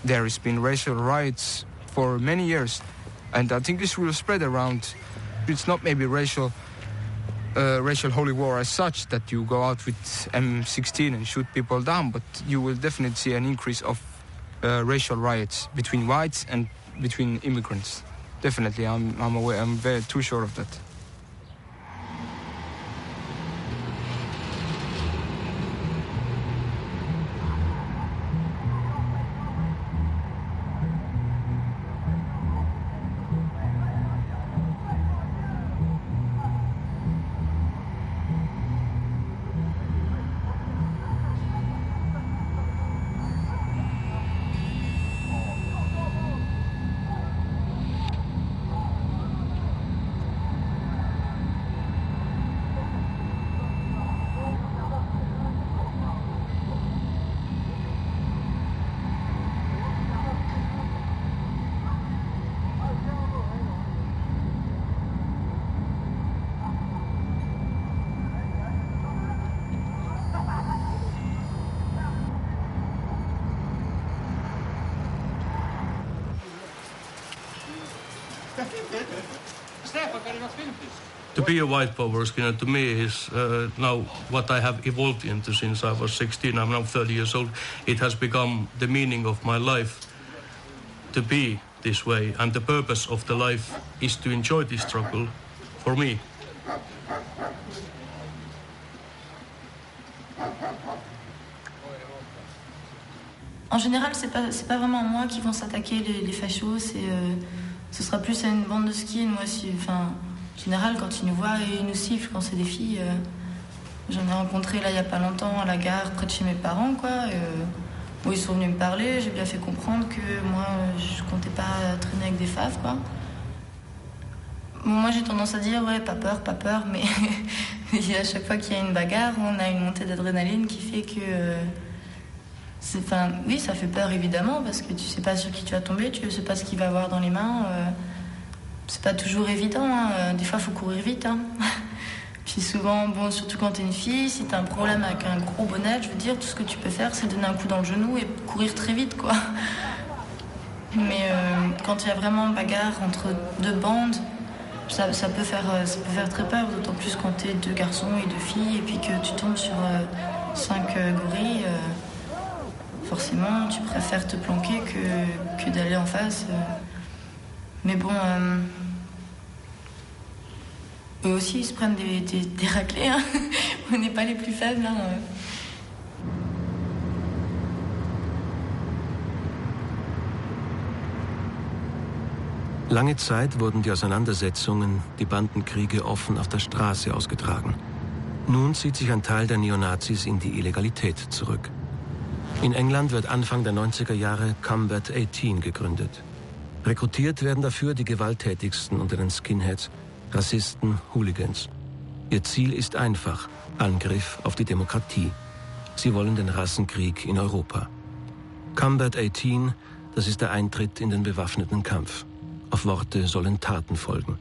there has been racial riots for many years. And I think this will spread around. It's not maybe racial holy war as such, that you go out with M16 and shoot people down, but you will definitely see an increase of racial riots between whites and between immigrants. Definitely, I'm aware. I'm very too sure of that. To be a white power skinhead to me is now what I have evolved into since I was 16. I'm now 30 years old. It has become the meaning of my life to be this way, and the purpose of the life is to enjoy this struggle for me. En général, c'est pas vraiment à moi qui vont s'attaquer les fachos, ce sera plus à une bande de skins. Moi, en général, quand ils nous voient, ils nous sifflent quand c'est des filles. J'en ai rencontré là il y a pas longtemps à la gare près de chez mes parents, quoi. Où ils sont venus me parler, j'ai bien fait comprendre que moi, je comptais pas traîner avec des faves, quoi. Bon, moi, j'ai tendance à dire, ouais, pas peur, mais à chaque fois qu'il y a une bagarre, on a une montée d'adrénaline qui fait que... oui, ça fait peur, évidemment, parce que tu sais pas sur qui tu vas tomber, tu sais pas ce qu'il va avoir dans les mains. C'est pas toujours évident, hein. Des fois, il faut courir vite, hein. Puis souvent, bon, surtout quand t'es une fille, si t'as un problème avec un gros bonnet, je veux dire, tout ce que tu peux faire, c'est donner un coup dans le genou et courir très vite, quoi. Mais quand il y a vraiment bagarre entre deux bandes, ça peut faire très peur, d'autant plus quand t'es 2 garçons et 2 filles, et puis que tu tombes sur 5 gorilles. Forcément, tu préfères te planquer que d'aller en face. Mais bon... eux aussi, ils se prennent des raclés. Hein. On n'est pas les plus faibles. Hein. Lange Zeit wurden die Auseinandersetzungen, die Bandenkriege offen auf der Straße ausgetragen. Nun zieht sich ein Teil der Neonazis in die Illegalität zurück. In England wird Anfang der 90er Jahre Combat 18 gegründet. Rekrutiert werden dafür die gewalttätigsten unter den Skinheads, Rassisten, Hooligans. Ihr Ziel ist einfach: Angriff auf die Demokratie. Sie wollen den Rassenkrieg in Europa. Combat 18, das ist der Eintritt in den bewaffneten Kampf. Auf Worte sollen Taten folgen.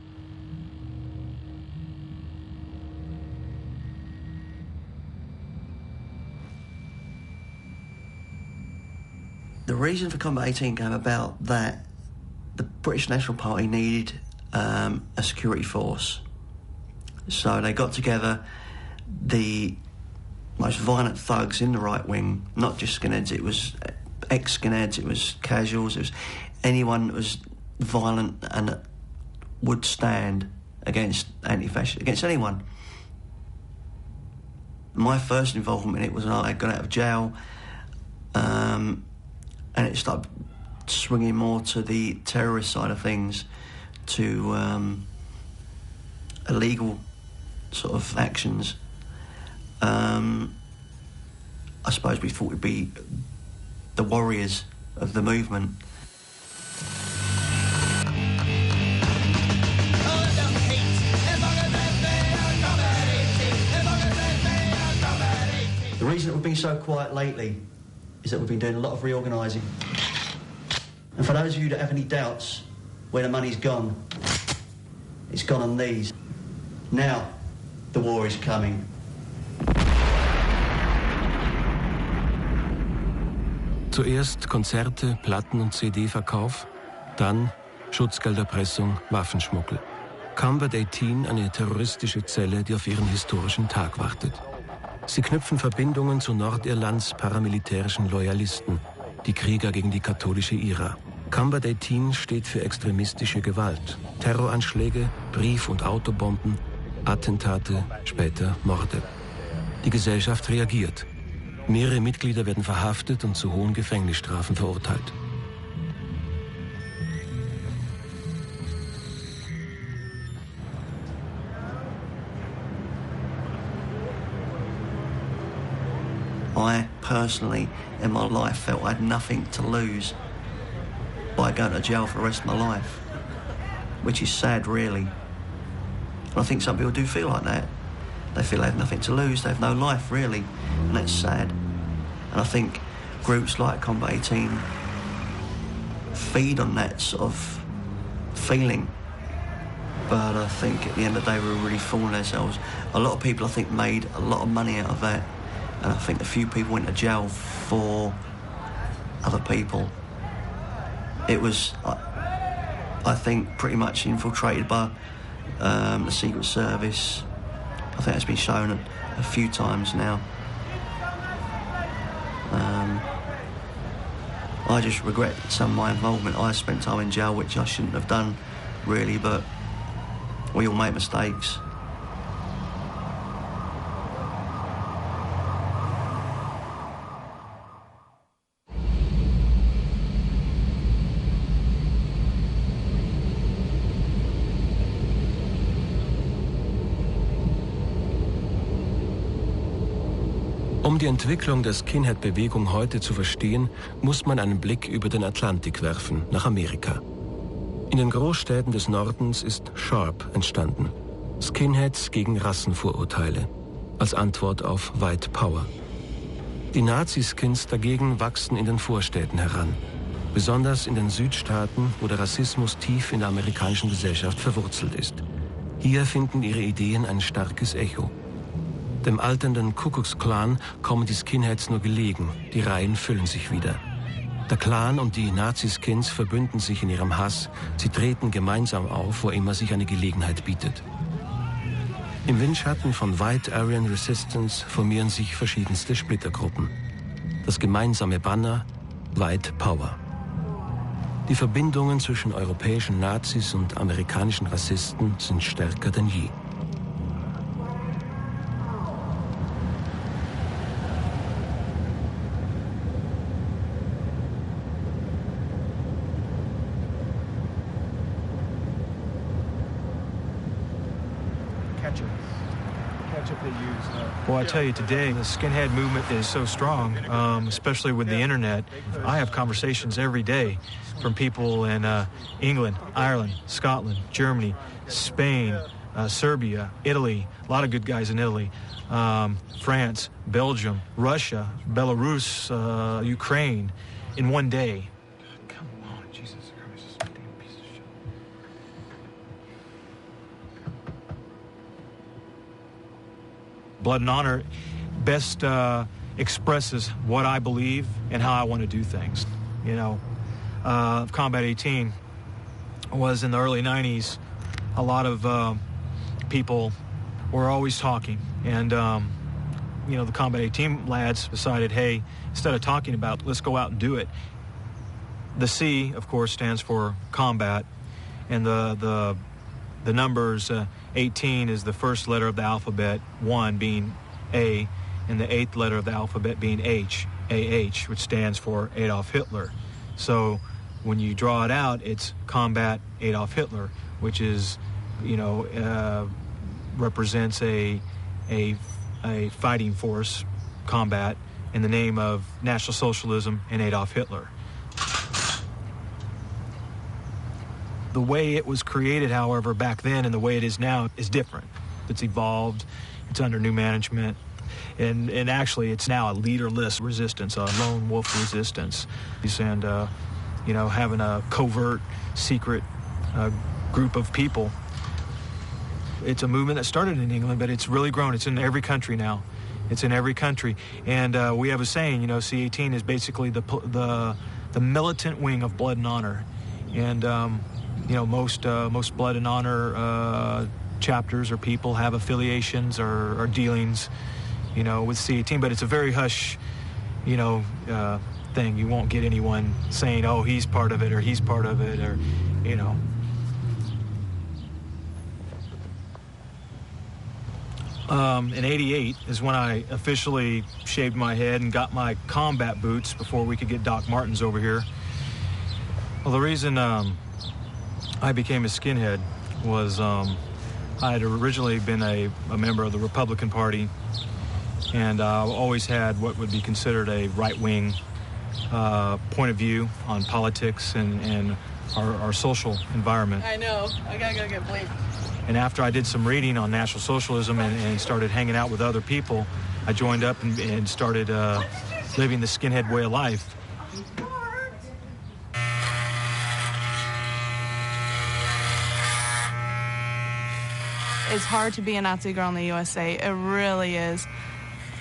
The reason for Combat 18 came about that the British National Party needed a security force. So they got together the most violent thugs in the right wing, not just skinheads, it was ex-skinheads, it was casuals, it was anyone that was violent and that would stand against anti-fascists, against anyone. My first involvement in it was when I got out of jail, and it started swinging more to the terrorist side of things, to illegal sort of actions. I suppose we thought we'd be the warriors of the movement. The reason that we've been so quiet lately is that we've been doing a lot of reorganising. And for those of you that have any doubts where the money's gone, it's gone on these. Now, the war is coming. Zuerst Konzerte, Platten- und CD-Verkauf, dann Schutzgelderpressung, Waffenschmuggel. Combat 18, eine terroristische Zelle, die auf ihren historischen Tag wartet. Sie knüpfen Verbindungen zu Nordirlands paramilitärischen Loyalisten, die Krieger gegen die katholische IRA. Combat 18 steht für extremistische Gewalt, Terroranschläge, Brief- und Autobomben, Attentate, später Morde. Die Gesellschaft reagiert. Mehrere Mitglieder werden verhaftet und zu hohen Gefängnisstrafen verurteilt. I personally, in my life, felt I had nothing to lose by going to jail for the rest of my life, which is sad, really. And I think some people do feel like that. They feel they have nothing to lose, they have no life, really, and that's sad. And I think groups like Combat 18 feed on that sort of feeling. But I think at the end of the day, we're really fooling ourselves. A lot of people, I think, made a lot of money out of that. And I think a few people went to jail for other people. It was, I think, pretty much infiltrated by the Secret Service. I think it's been shown a few times now. I just regret some of my involvement. I spent time in jail, which I shouldn't have done, really, but we all make mistakes. Um die Entwicklung der Skinhead-Bewegung heute zu verstehen, muss man einen Blick über den Atlantik werfen, nach Amerika. In den Großstädten des Nordens ist Sharp entstanden. Skinheads gegen Rassenvorurteile. Als Antwort auf White Power. Die Nazi-Skins dagegen wachsen in den Vorstädten heran. Besonders in den Südstaaten, wo der Rassismus tief in der amerikanischen Gesellschaft verwurzelt ist. Hier finden ihre Ideen ein starkes Echo. Dem alternden Ku-Klux-Klan kommen die Skinheads nur gelegen, die Reihen füllen sich wieder. Der Clan und die Nazi-Skins verbünden sich in ihrem Hass, sie treten gemeinsam auf, wo immer sich eine Gelegenheit bietet. Im Windschatten von White Aryan Resistance formieren sich verschiedenste Splittergruppen. Das gemeinsame Banner White Power. Die Verbindungen zwischen europäischen Nazis und amerikanischen Rassisten sind stärker denn je. Well, I tell you, today the skinhead movement is so strong, especially with the internet. I have conversations every day from people in England, Ireland, Scotland, Germany, Spain, Serbia, Italy, a lot of good guys in Italy, France, Belgium, Russia, Belarus, Ukraine, in one day. Blood and Honor best expresses what I believe and how I want to do things. You know, Combat 18 was in the early 90s. A lot of people were always talking. And, you know, the Combat 18 lads decided, hey, instead of talking about it, let's go out and do it. The C, of course, stands for combat. And the numbers 18 is the first letter of the alphabet, 1 being A, and the 8th letter of the alphabet being H, AH, which stands for Adolf Hitler. So when you draw it out, it's Combat Adolf Hitler, which is, you know, represents a fighting force, combat, in the name of National Socialism and Adolf Hitler. The way it was created, however, back then and the way it is now is different. It's evolved, it's under new management, and actually it's now a leaderless resistance, a lone wolf resistance. And, you know, having a covert, secret group of people. It's a movement that started in England, but it's really grown. It's in every country now. It's in every country. And we have a saying, you know, C18 is basically the militant wing of Blood and Honor. And, you know, most Blood and Honor chapters or people have affiliations or dealings, you know, with C18, but it's a very hush, you know, thing. You won't get anyone saying, oh, he's part of it or he's part of it or, you know. In '88 is when I officially shaved my head and got my combat boots before we could get Doc Martens over here. Well, the reason I became a skinhead was I had originally been a member of the Republican Party, and always had what would be considered a right-wing point of view on politics and our social environment. I know. I gotta go get Blake. And after I did some reading on National Socialism and started hanging out with other people, I joined up and started living the skinhead way of life. It's hard to be a Nazi girl in the USA. It really is.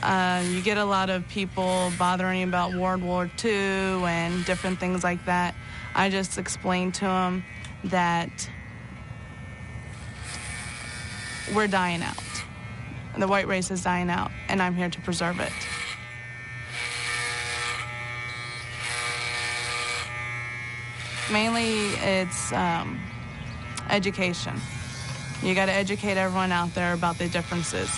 You get a lot of people bothering about World War II and different things like that. I just explained to them that we're dying out. The white race is dying out, and I'm here to preserve it. Mainly, it's education. You got to educate everyone out there about the differences,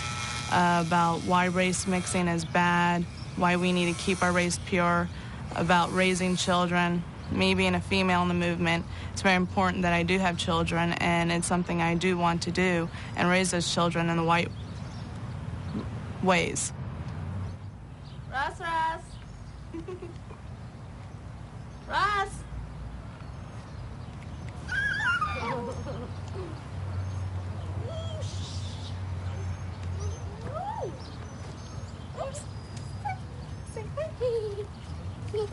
about why race mixing is bad, why we need to keep our race pure, about raising children. Me being a female in the movement, it's very important that I do have children, and it's something I do want to do and raise those children in the white ways. Russ. Russ.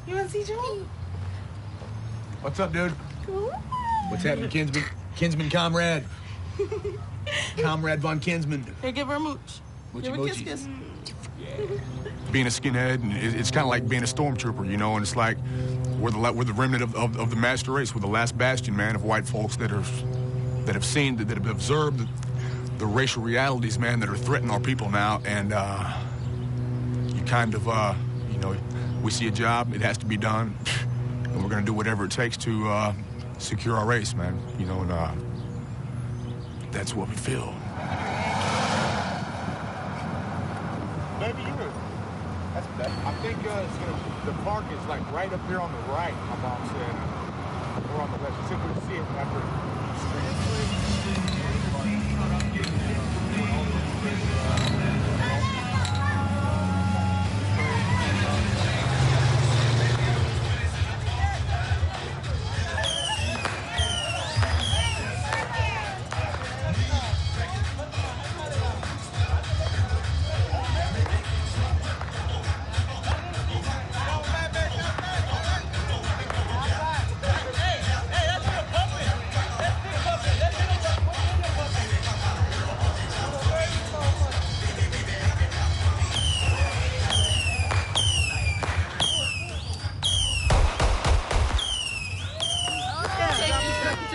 You want to see Joel? What's up, dude? What's happening, Kinsman comrade? Comrade von Kinsman. Here, give her a mooch. Moochie Give her a kiss. Being a skinhead, it's kind of like being a stormtrooper, you know, and it's like we're the remnant of the master race. We're the last bastion, man, of white folks that have seen, that have observed the racial realities, man, that are threatening our people now. And you kind of, you know, we see a job, it has to be done, and we're going to do whatever it takes to secure our race, man, you know, and that's what we feel. Maybe I think the park is like right up here on the right, my mom said. Or on the left. She said we see it after.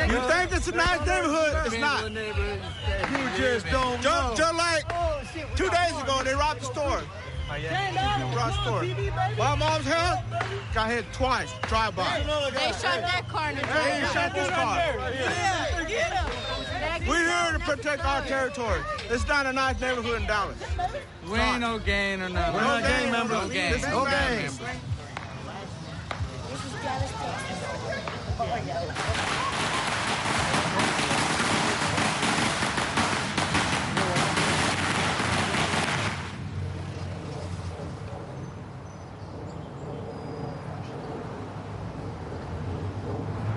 You think it's a nice neighborhood? It's not. You just don't know. Just like 2 days ago, they robbed the store. Robbed the store. My mom's house got hit twice, drive-by. They shot that car in the door. They shot this car. We're here to protect our territory. It's not a nice neighborhood in Dallas. We ain't no gang or nothing. We're not gang members. No gang. This is no gang.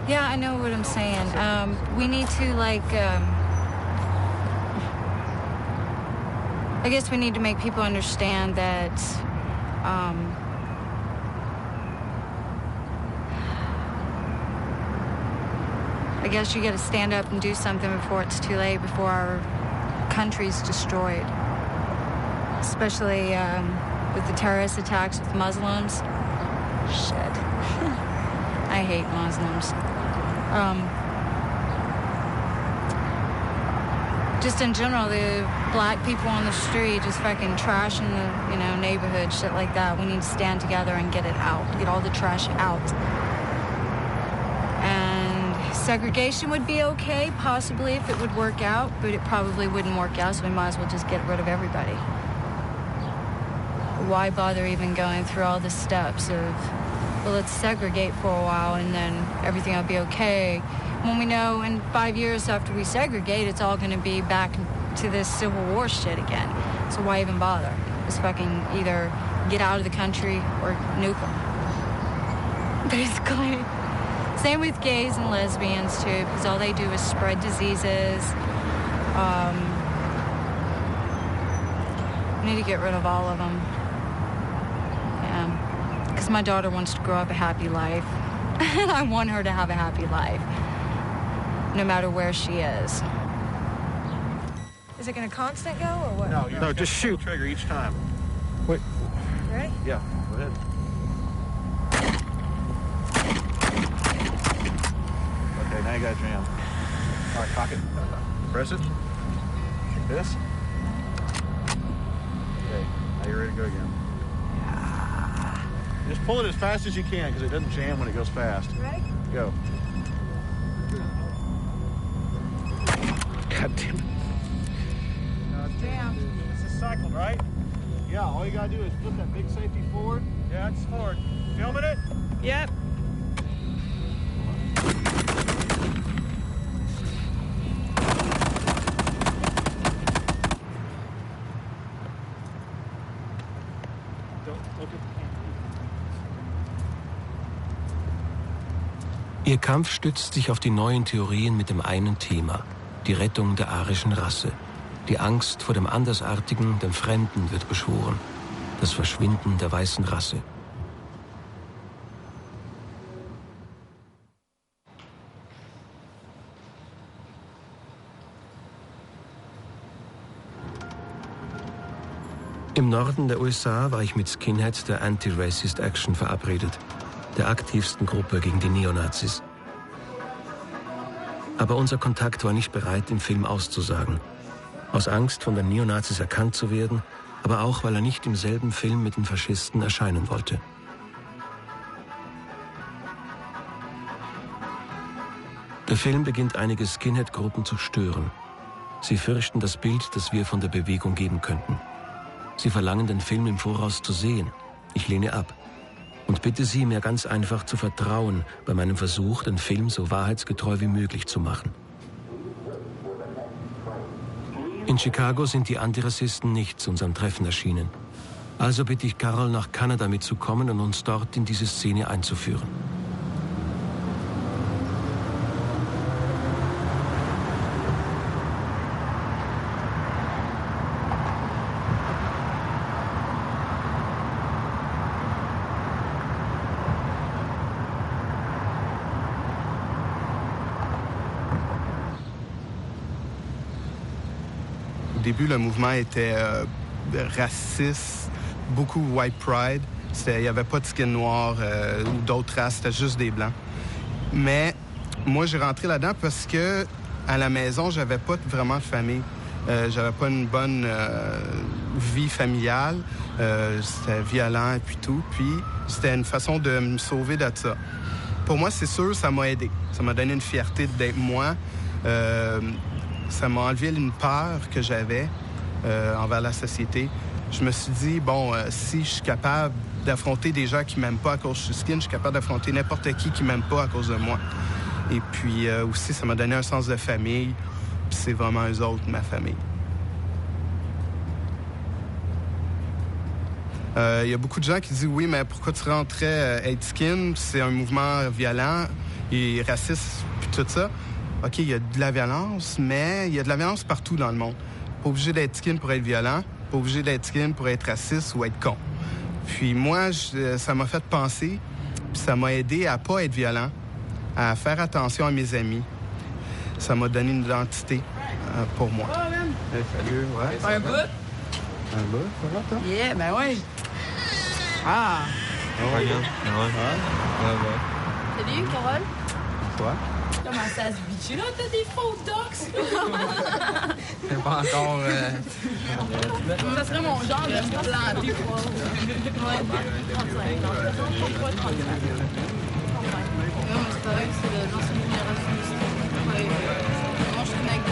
Yeah, I know what I'm saying. We need to, like, I guess we need to make people understand that, I guess you got to stand up and do something before it's too late, before our country's destroyed. Especially with the terrorist attacks with Muslims. Shit. I hate Muslims. Just in general, the black people on the street just fucking trashing the, you know, neighborhood, shit like that. We need to stand together and get it out, get all the trash out. And segregation would be okay, possibly, if it would work out, but it probably wouldn't work out, so we might as well just get rid of everybody. Why bother even going through all the steps of, well, let's segregate for a while and then everything will be okay. When we know in 5 years after we segregate, it's all going to be back to this Civil War shit again. So why even bother? Just fucking either get out of the country or nuke them. Basically. Same with gays and lesbians, too, because all they do is spread diseases. We need to get rid of all of them. Yeah. Because my daughter wants to grow up a happy life. And I want her to have a happy life, no matter where she is. Is it going to constant go or what? No, just shoot. Trigger each time. Wait. Ready? Yeah, go ahead. Okay, now you got to jam. All right, cock it. Press it. Like this. Okay, now you're ready to go again. Just pull it as fast as you can because it doesn't jam when it goes fast. Ready? Go. God damn it. Damn. This is cycled, right? Yeah, all you gotta do is flip that big safety forward. Yeah, it's forward. Filming it? Yep. Ihr Kampf stützt sich auf die neuen Theorien mit dem einen Thema, die Rettung der arischen Rasse. Die Angst vor dem Andersartigen, dem Fremden wird beschworen. Das Verschwinden der weißen Rasse. Im Norden der USA war ich mit Skinhead der Anti-Racist Action verabredet, der aktivsten Gruppe gegen die Neonazis. Aber unser Kontakt war nicht bereit, im Film auszusagen. Aus Angst, von den Neonazis erkannt zu werden, aber auch, weil er nicht im selben Film mit den Faschisten erscheinen wollte. Der Film beginnt einige Skinhead-Gruppen zu stören. Sie fürchten das Bild, das wir von der Bewegung geben könnten. Sie verlangen, den Film im Voraus zu sehen. Ich lehne ab. Und bitte Sie, mir ganz einfach zu vertrauen bei meinem Versuch, den Film so wahrheitsgetreu wie möglich zu machen. In Chicago sind die Antirassisten nicht zu unserem Treffen erschienen. Also bitte ich Carol, nach Kanada mitzukommen und uns dort in diese Szene einzuführen. Au début, le mouvement était raciste, beaucoup white pride. Il n'y avait pas de skin noir ou d'autres races, c'était juste des blancs. Mais moi, j'ai rentré là-dedans parce que à la maison, j'avais pas vraiment de famille. J'avais pas une bonne vie familiale. C'était violent et puis tout. Puis c'était une façon de me sauver de ça. Pour moi, c'est sûr, ça m'a aidé. Ça m'a donné une fierté d'être moi. Ça m'a enlevé une peur que j'avais envers la société. Je me suis dit, bon, si je suis capable d'affronter des gens qui m'aiment pas à cause que je suis skin, je suis capable d'affronter n'importe qui m'aime pas à cause de moi. Et puis aussi, ça m'a donné un sens de famille. Puis c'est vraiment eux autres, ma famille. Il y a beaucoup de gens qui disent, oui, mais pourquoi tu rentrais hate skin? C'est un mouvement violent et raciste, puis tout ça. OK, il y a de la violence, mais il y a de la violence partout dans le monde. Pas obligé d'être skin pour être violent, pas obligé d'être skin pour être raciste ou être con. Puis moi, ça m'a fait penser, puis ça m'a aidé à pas être violent, à faire attention à mes amis. Ça m'a donné une identité pour moi. Salut, ouais. Un bout? Un bout, ça va, toi? Yeah, ben oui. Ah! Oh, regarde. Ouais. Salut, Carole. Toi? Comment ça se bitcher là? T'as des faux docs? C'est pas encore... Ça serait mon genre de me planter, quoi. Ouais. C'est pareil, c'est l'ancienne génération aussi. Ouais. Moi, je connais avec des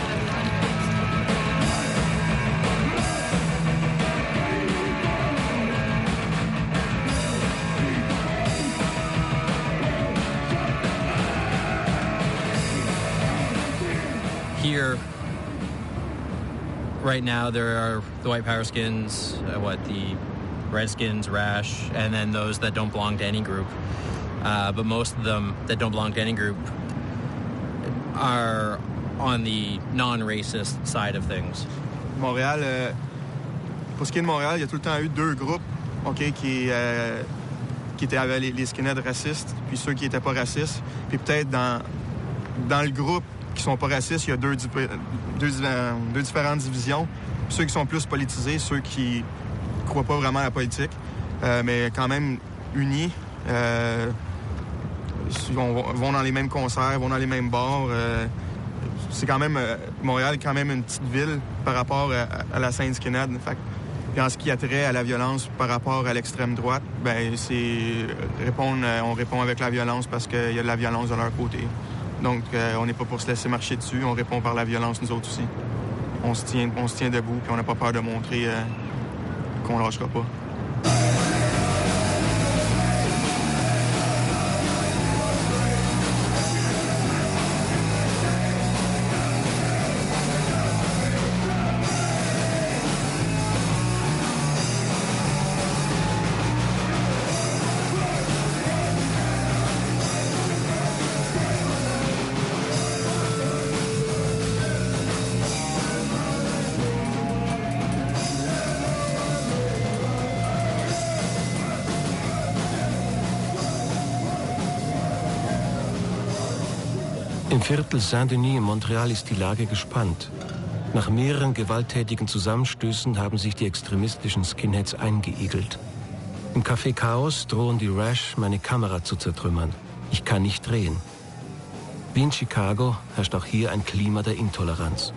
Here, right now, there are the white power skins, the Redskins, Rash, and then those that don't belong to any group. But most of them that don't belong to any group are on the non-racist side of things. Montréal, pour ce qui est de Montréal, il y a tout le temps eu deux groupes, OK, qui étaient avec les skinheads racistes, puis ceux qui n'étaient pas racistes. Puis peut-être dans le groupe qui sont pas racistes, il y a deux différentes divisions. Puis ceux qui sont plus politisés, ceux qui croient pas vraiment à la politique, mais quand même unis, vont dans les mêmes concerts, vont dans les mêmes bars. C'est quand même... Montréal est quand même une petite ville par rapport à la scène skinhead. Fait, puis en ce qui a trait à la violence par rapport à l'extrême droite, ben on répond avec la violence parce qu'il y a de la violence de leur côté. Donc, on n'est pas pour se laisser marcher dessus. On répond par la violence, nous autres aussi. On se tient debout, puis on n'a pas peur de montrer qu'on ne lâchera pas. Im Viertel Saint-Denis in Montreal ist die Lage gespannt. Nach mehreren gewalttätigen Zusammenstößen haben sich die extremistischen Skinheads eingeigelt. Im Café Chaos drohen die Rash, meine Kamera zu zertrümmern. Ich kann nicht drehen. Wie in Chicago herrscht auch hier ein Klima der Intoleranz.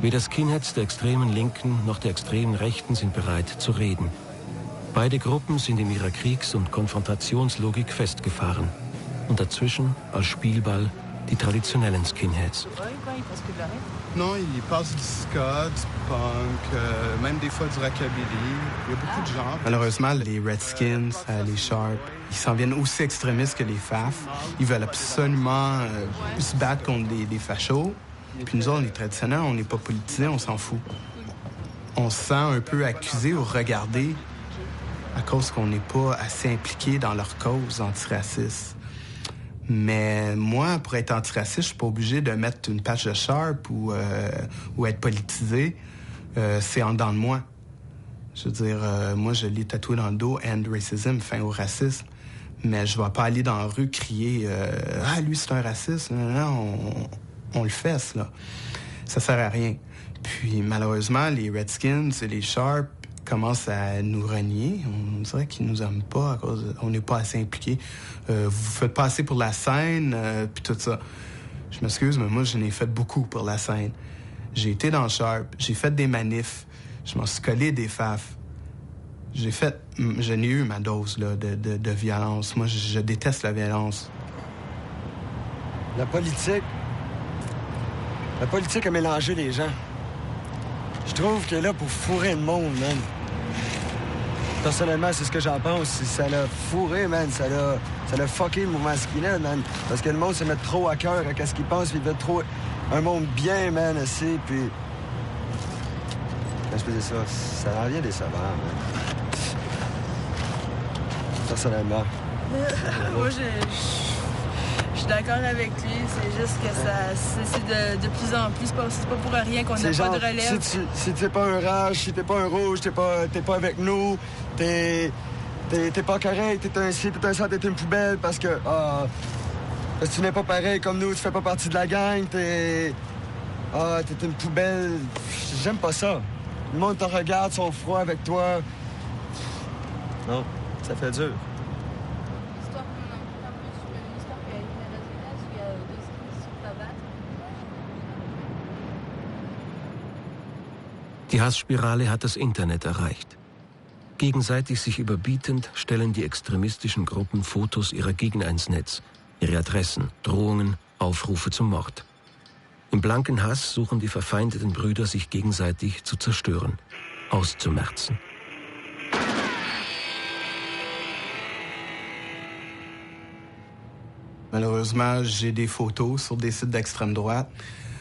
Weder Skinheads der extremen Linken noch der extremen Rechten sind bereit zu reden. Beide Gruppen sind in ihrer Kriegs- und Konfrontationslogik festgefahren. Und dazwischen, als Spielball, die traditionellen Skinheads. Non, il passe du ska, du punk, même des fois du rockabilly. Il y a beaucoup de genres. Malheureusement, les Redskins, les Sharp, ils s'en viennent aussi extrémistes que les FAF. Ils veulent absolument se battre contre des fachos. Puis nous autres, les traditionnels, on n'est pas politisés, on s'en fout. On se sent un peu accusé ou regardé à cause qu'on n'est pas assez impliqué dans leur cause antiraciste. Mais moi, pour être antiraciste, je suis pas obligé de mettre une patch de Sharp ou être politisé. C'est en dedans de moi. Je veux dire, moi, je l'ai tatoué dans le dos, End Racism, fin au racisme. Mais je vais pas aller dans la rue crier « Ah, lui, c'est un raciste. » Non, on le fesse, là. Ça sert à rien. Puis, malheureusement, les Redskins et les Sharp commencent à nous renier. On dirait qu'ils nous aiment pas à cause on n'est pas assez impliqués. Vous faites pas assez pour la scène, puis tout ça. Je m'excuse, mais moi, je n'ai fait beaucoup pour la scène. J'ai été dans le Sharp, j'ai fait des manifs, je m'en suis collé des FAF. Je n'ai eu ma dose là, de violence. Moi, je déteste la violence. La politique a mélangé les gens. Je trouve qu'elle est là pour fourrer le monde, man. Personnellement, c'est ce que j'en pense. Ça l'a fourré, man. Ça l'a fucké le mouvement skinhead, man. Parce que le monde se met trop à cœur à ce qu'il pense. Il veut trop un monde bien, man, aussi. Puis... Quand je faisais ça, ça en vient décevant, man. Personnellement. Moi, je suis d'accord avec lui. C'est juste que c'est de plus en plus. C'est pas pour rien qu'on n'a pas de relève. Si t'es pas un rage, si t'es pas un rouge, t'es pas avec nous, t'es pas correct, t'es un ci, t'es un ça, t'es une poubelle parce que tu n'es pas pareil comme nous, tu fais pas partie de la gang, t'es une poubelle. J'aime pas ça. Le monde te regarde, sont froids avec toi. Non, ça fait dur. Die Hassspirale hat das Internet erreicht. Gegenseitig sich überbietend stellen die extremistischen Gruppen Fotos ihrer Gegner ins Netz, ihre Adressen, Drohungen, Aufrufe zum Mord. Im blanken Hass suchen die verfeindeten Brüder, sich gegenseitig zu zerstören, auszumerzen. Malheureusement, j'ai des photos sur des sites d'extrême droite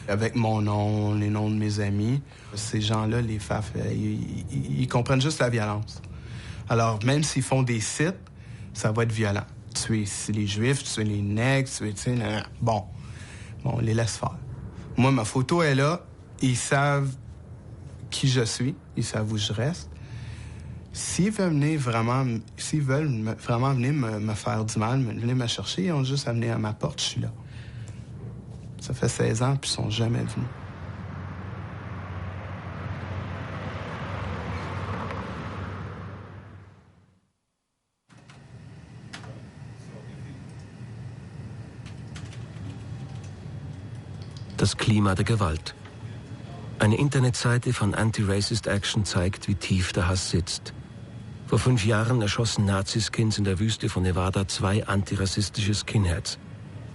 avec mon nom, les noms de mes amis. Ces gens-là, les FAF, ils comprennent juste la violence. Alors, même s'ils font des sites, ça va être violent. Tuer les Juifs, tuer les nègres, tuer... Bon, on les laisse faire. Moi, ma photo est là. Ils savent qui je suis. Ils savent où je reste. S'ils veulent vraiment venir me faire du mal, venir me chercher, ils ont juste à venir à ma porte, je suis là. Ça fait 16 ans, puis ils sont jamais venus. Das Klima der Gewalt. Eine Internetseite von Anti-Racist Action zeigt, wie tief der Hass sitzt. Vor 5 Jahren erschossen Naziskins in der Wüste von Nevada 2 antirassistische Skinheads.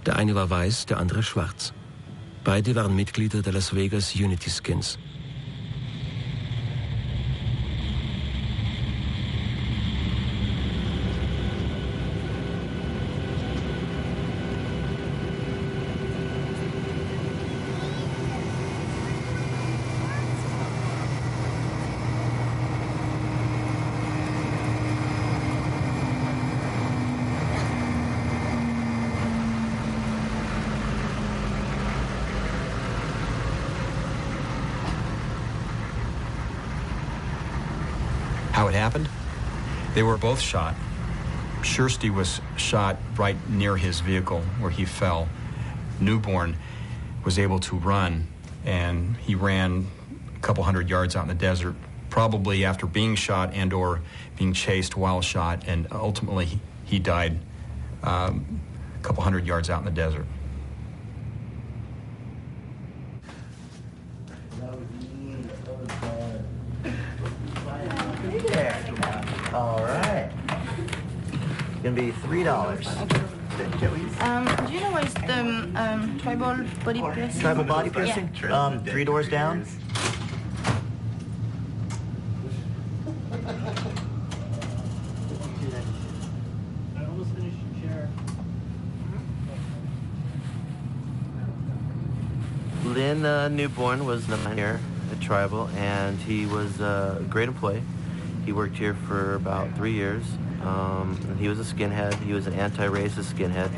Der eine war weiß, der andere schwarz. Beide waren Mitglieder der Las Vegas Unity Skins. How it happened? They were both shot. Schursty was shot right near his vehicle where he fell. Newborn was able to run, and he ran a couple hundred yards out in the desert, probably after being shot and or being chased while shot, and ultimately he died a couple hundred yards out in the desert. All right. Gonna be $3. Do you know what is the tribal body piercing? Tribal body piercing? Yeah. 3 doors down. Lynn Newborn was 9 here at Tribal, and he was a great employee. He worked here for about 3 years. He was a skinhead. He was an anti-racist skinhead.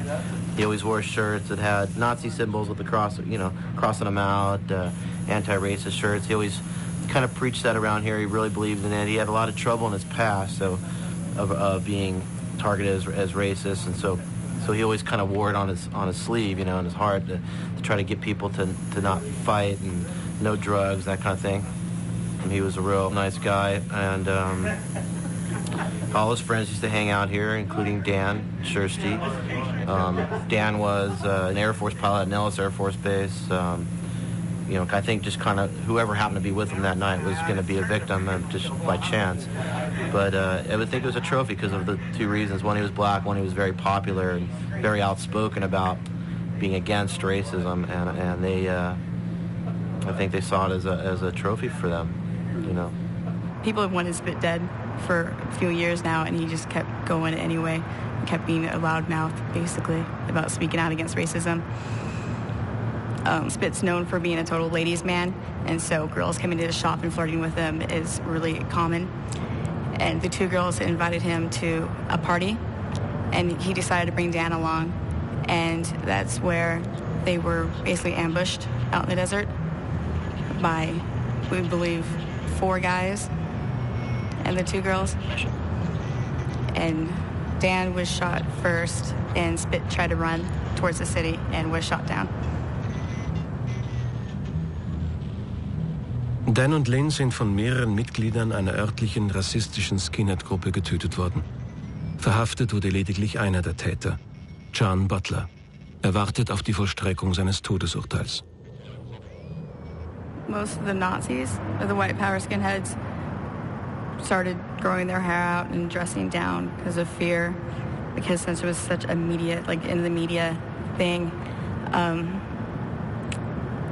He always wore shirts that had Nazi symbols with the cross, crossing them out, anti-racist shirts. He always kind of preached that around here. He really believed in it. He had a lot of trouble in his past, of being targeted as racist, and so he always kind of wore it on his sleeve, in his heart, to try to get people to not fight and no drugs, that kind of thing. And he was a real nice guy, and all his friends used to hang out here, including Dan Schursty. Dan was an Air Force pilot at Nellis Air Force Base. I think just kind of whoever happened to be with him that night was going to be a victim just by chance. But I would think it was a trophy because of the 2 reasons. One, he was black. One, he was very popular and very outspoken about being against racism. And they, I think they saw it as a trophy for them, People have wanted Spit dead for a few years now, and he just kept going anyway. Kept being a loudmouth, basically, about speaking out against racism. Spit's known for being a total ladies' man, and so girls coming to his shop and flirting with him is really common. And the 2 girls invited him to a party, and he decided to bring Dan along, and that's where they were basically ambushed out in the desert by, we believe, 4 guys and the 2 girls. And Dan was shot first, and Spit tried to run towards the city and was shot down. Dan und Lynn sind von mehreren Mitgliedern einer örtlichen rassistischen Skinhead-Gruppe getötet worden. Verhaftet wurde lediglich einer der Täter, John Butler. Er wartet auf die Vollstreckung seines Todesurteils. Most of the Nazis, or the white power skinheads, started growing their hair out and dressing down because of fear, because since it was such a media, in the media thing.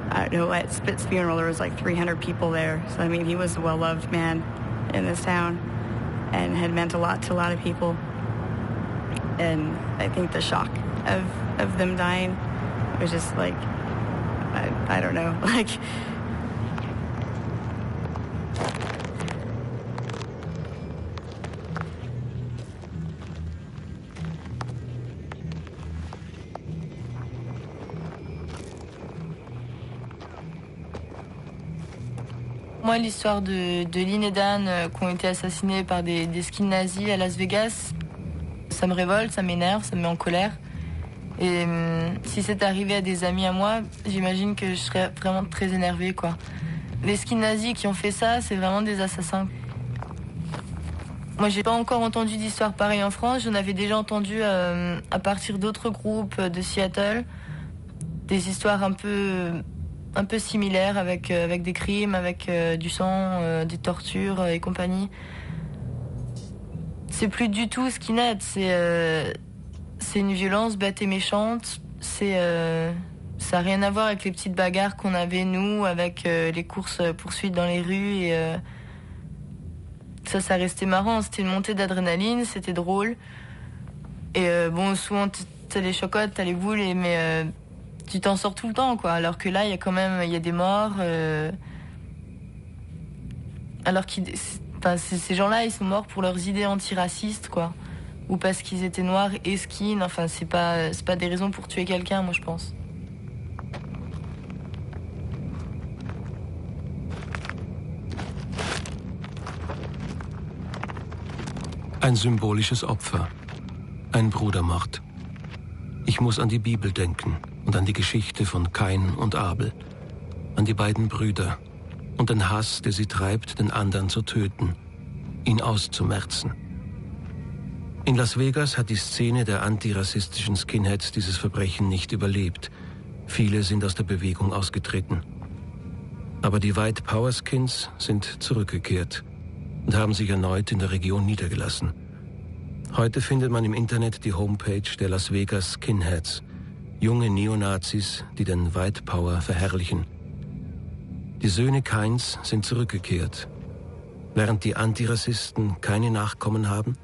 I don't know, at Spit's funeral there was 300 people there. So I mean, he was a well-loved man in this town and had meant a lot to a lot of people. And I think the shock of them dying was just I don't know, Moi, l'histoire de Lynn et Dan qui ont été assassinés par des skins nazis à Las Vegas, ça me révolte, ça m'énerve, ça me met en colère. Et si c'est arrivé à des amis à moi, j'imagine que je serais vraiment très énervée, quoi. Les skins nazis qui ont fait ça, c'est vraiment des assassins. Moi, j'ai pas encore entendu d'histoire pareille en France. J'en avais déjà entendu à partir d'autres groupes de Seattle. Des histoires un peu similaires avec des crimes, avec du sang, des tortures et compagnie. C'est plus du tout skinhead, c'est une violence bête et méchante ça n'a rien à voir avec les petites bagarres qu'on avait, nous, avec les courses-poursuites dans les rues. Et ça restait marrant. C'était une montée d'adrénaline, c'était drôle. Et bon, souvent, t'as les chocottes, t'as les boules, mais tu t'en sors tout le temps, quoi. Alors que là, il y a des morts. Alors que ces gens-là, ils sont morts pour leurs idées antiracistes, quoi. Ou parce qu'ils étaient noirs et skin. Enfin, c'est pas des raisons pour tuer quelqu'un, moi, je pense. Ein symbolisches Opfer. Ein Brudermord. Ich muss an die Bibel denken und an die Geschichte von Kain und Abel. An die beiden Brüder und den Hass, der sie treibt, den anderen zu töten, ihn auszumerzen. In Las Vegas hat die Szene der antirassistischen Skinheads dieses Verbrechen nicht überlebt. Viele sind aus der Bewegung ausgetreten. Aber die White Power Skins sind zurückgekehrt und haben sich erneut in der Region niedergelassen. Heute findet man im Internet die Homepage der Las Vegas Skinheads, junge Neonazis, die den White Power verherrlichen. Die Söhne Kains sind zurückgekehrt, während die Antirassisten keine Nachkommen haben.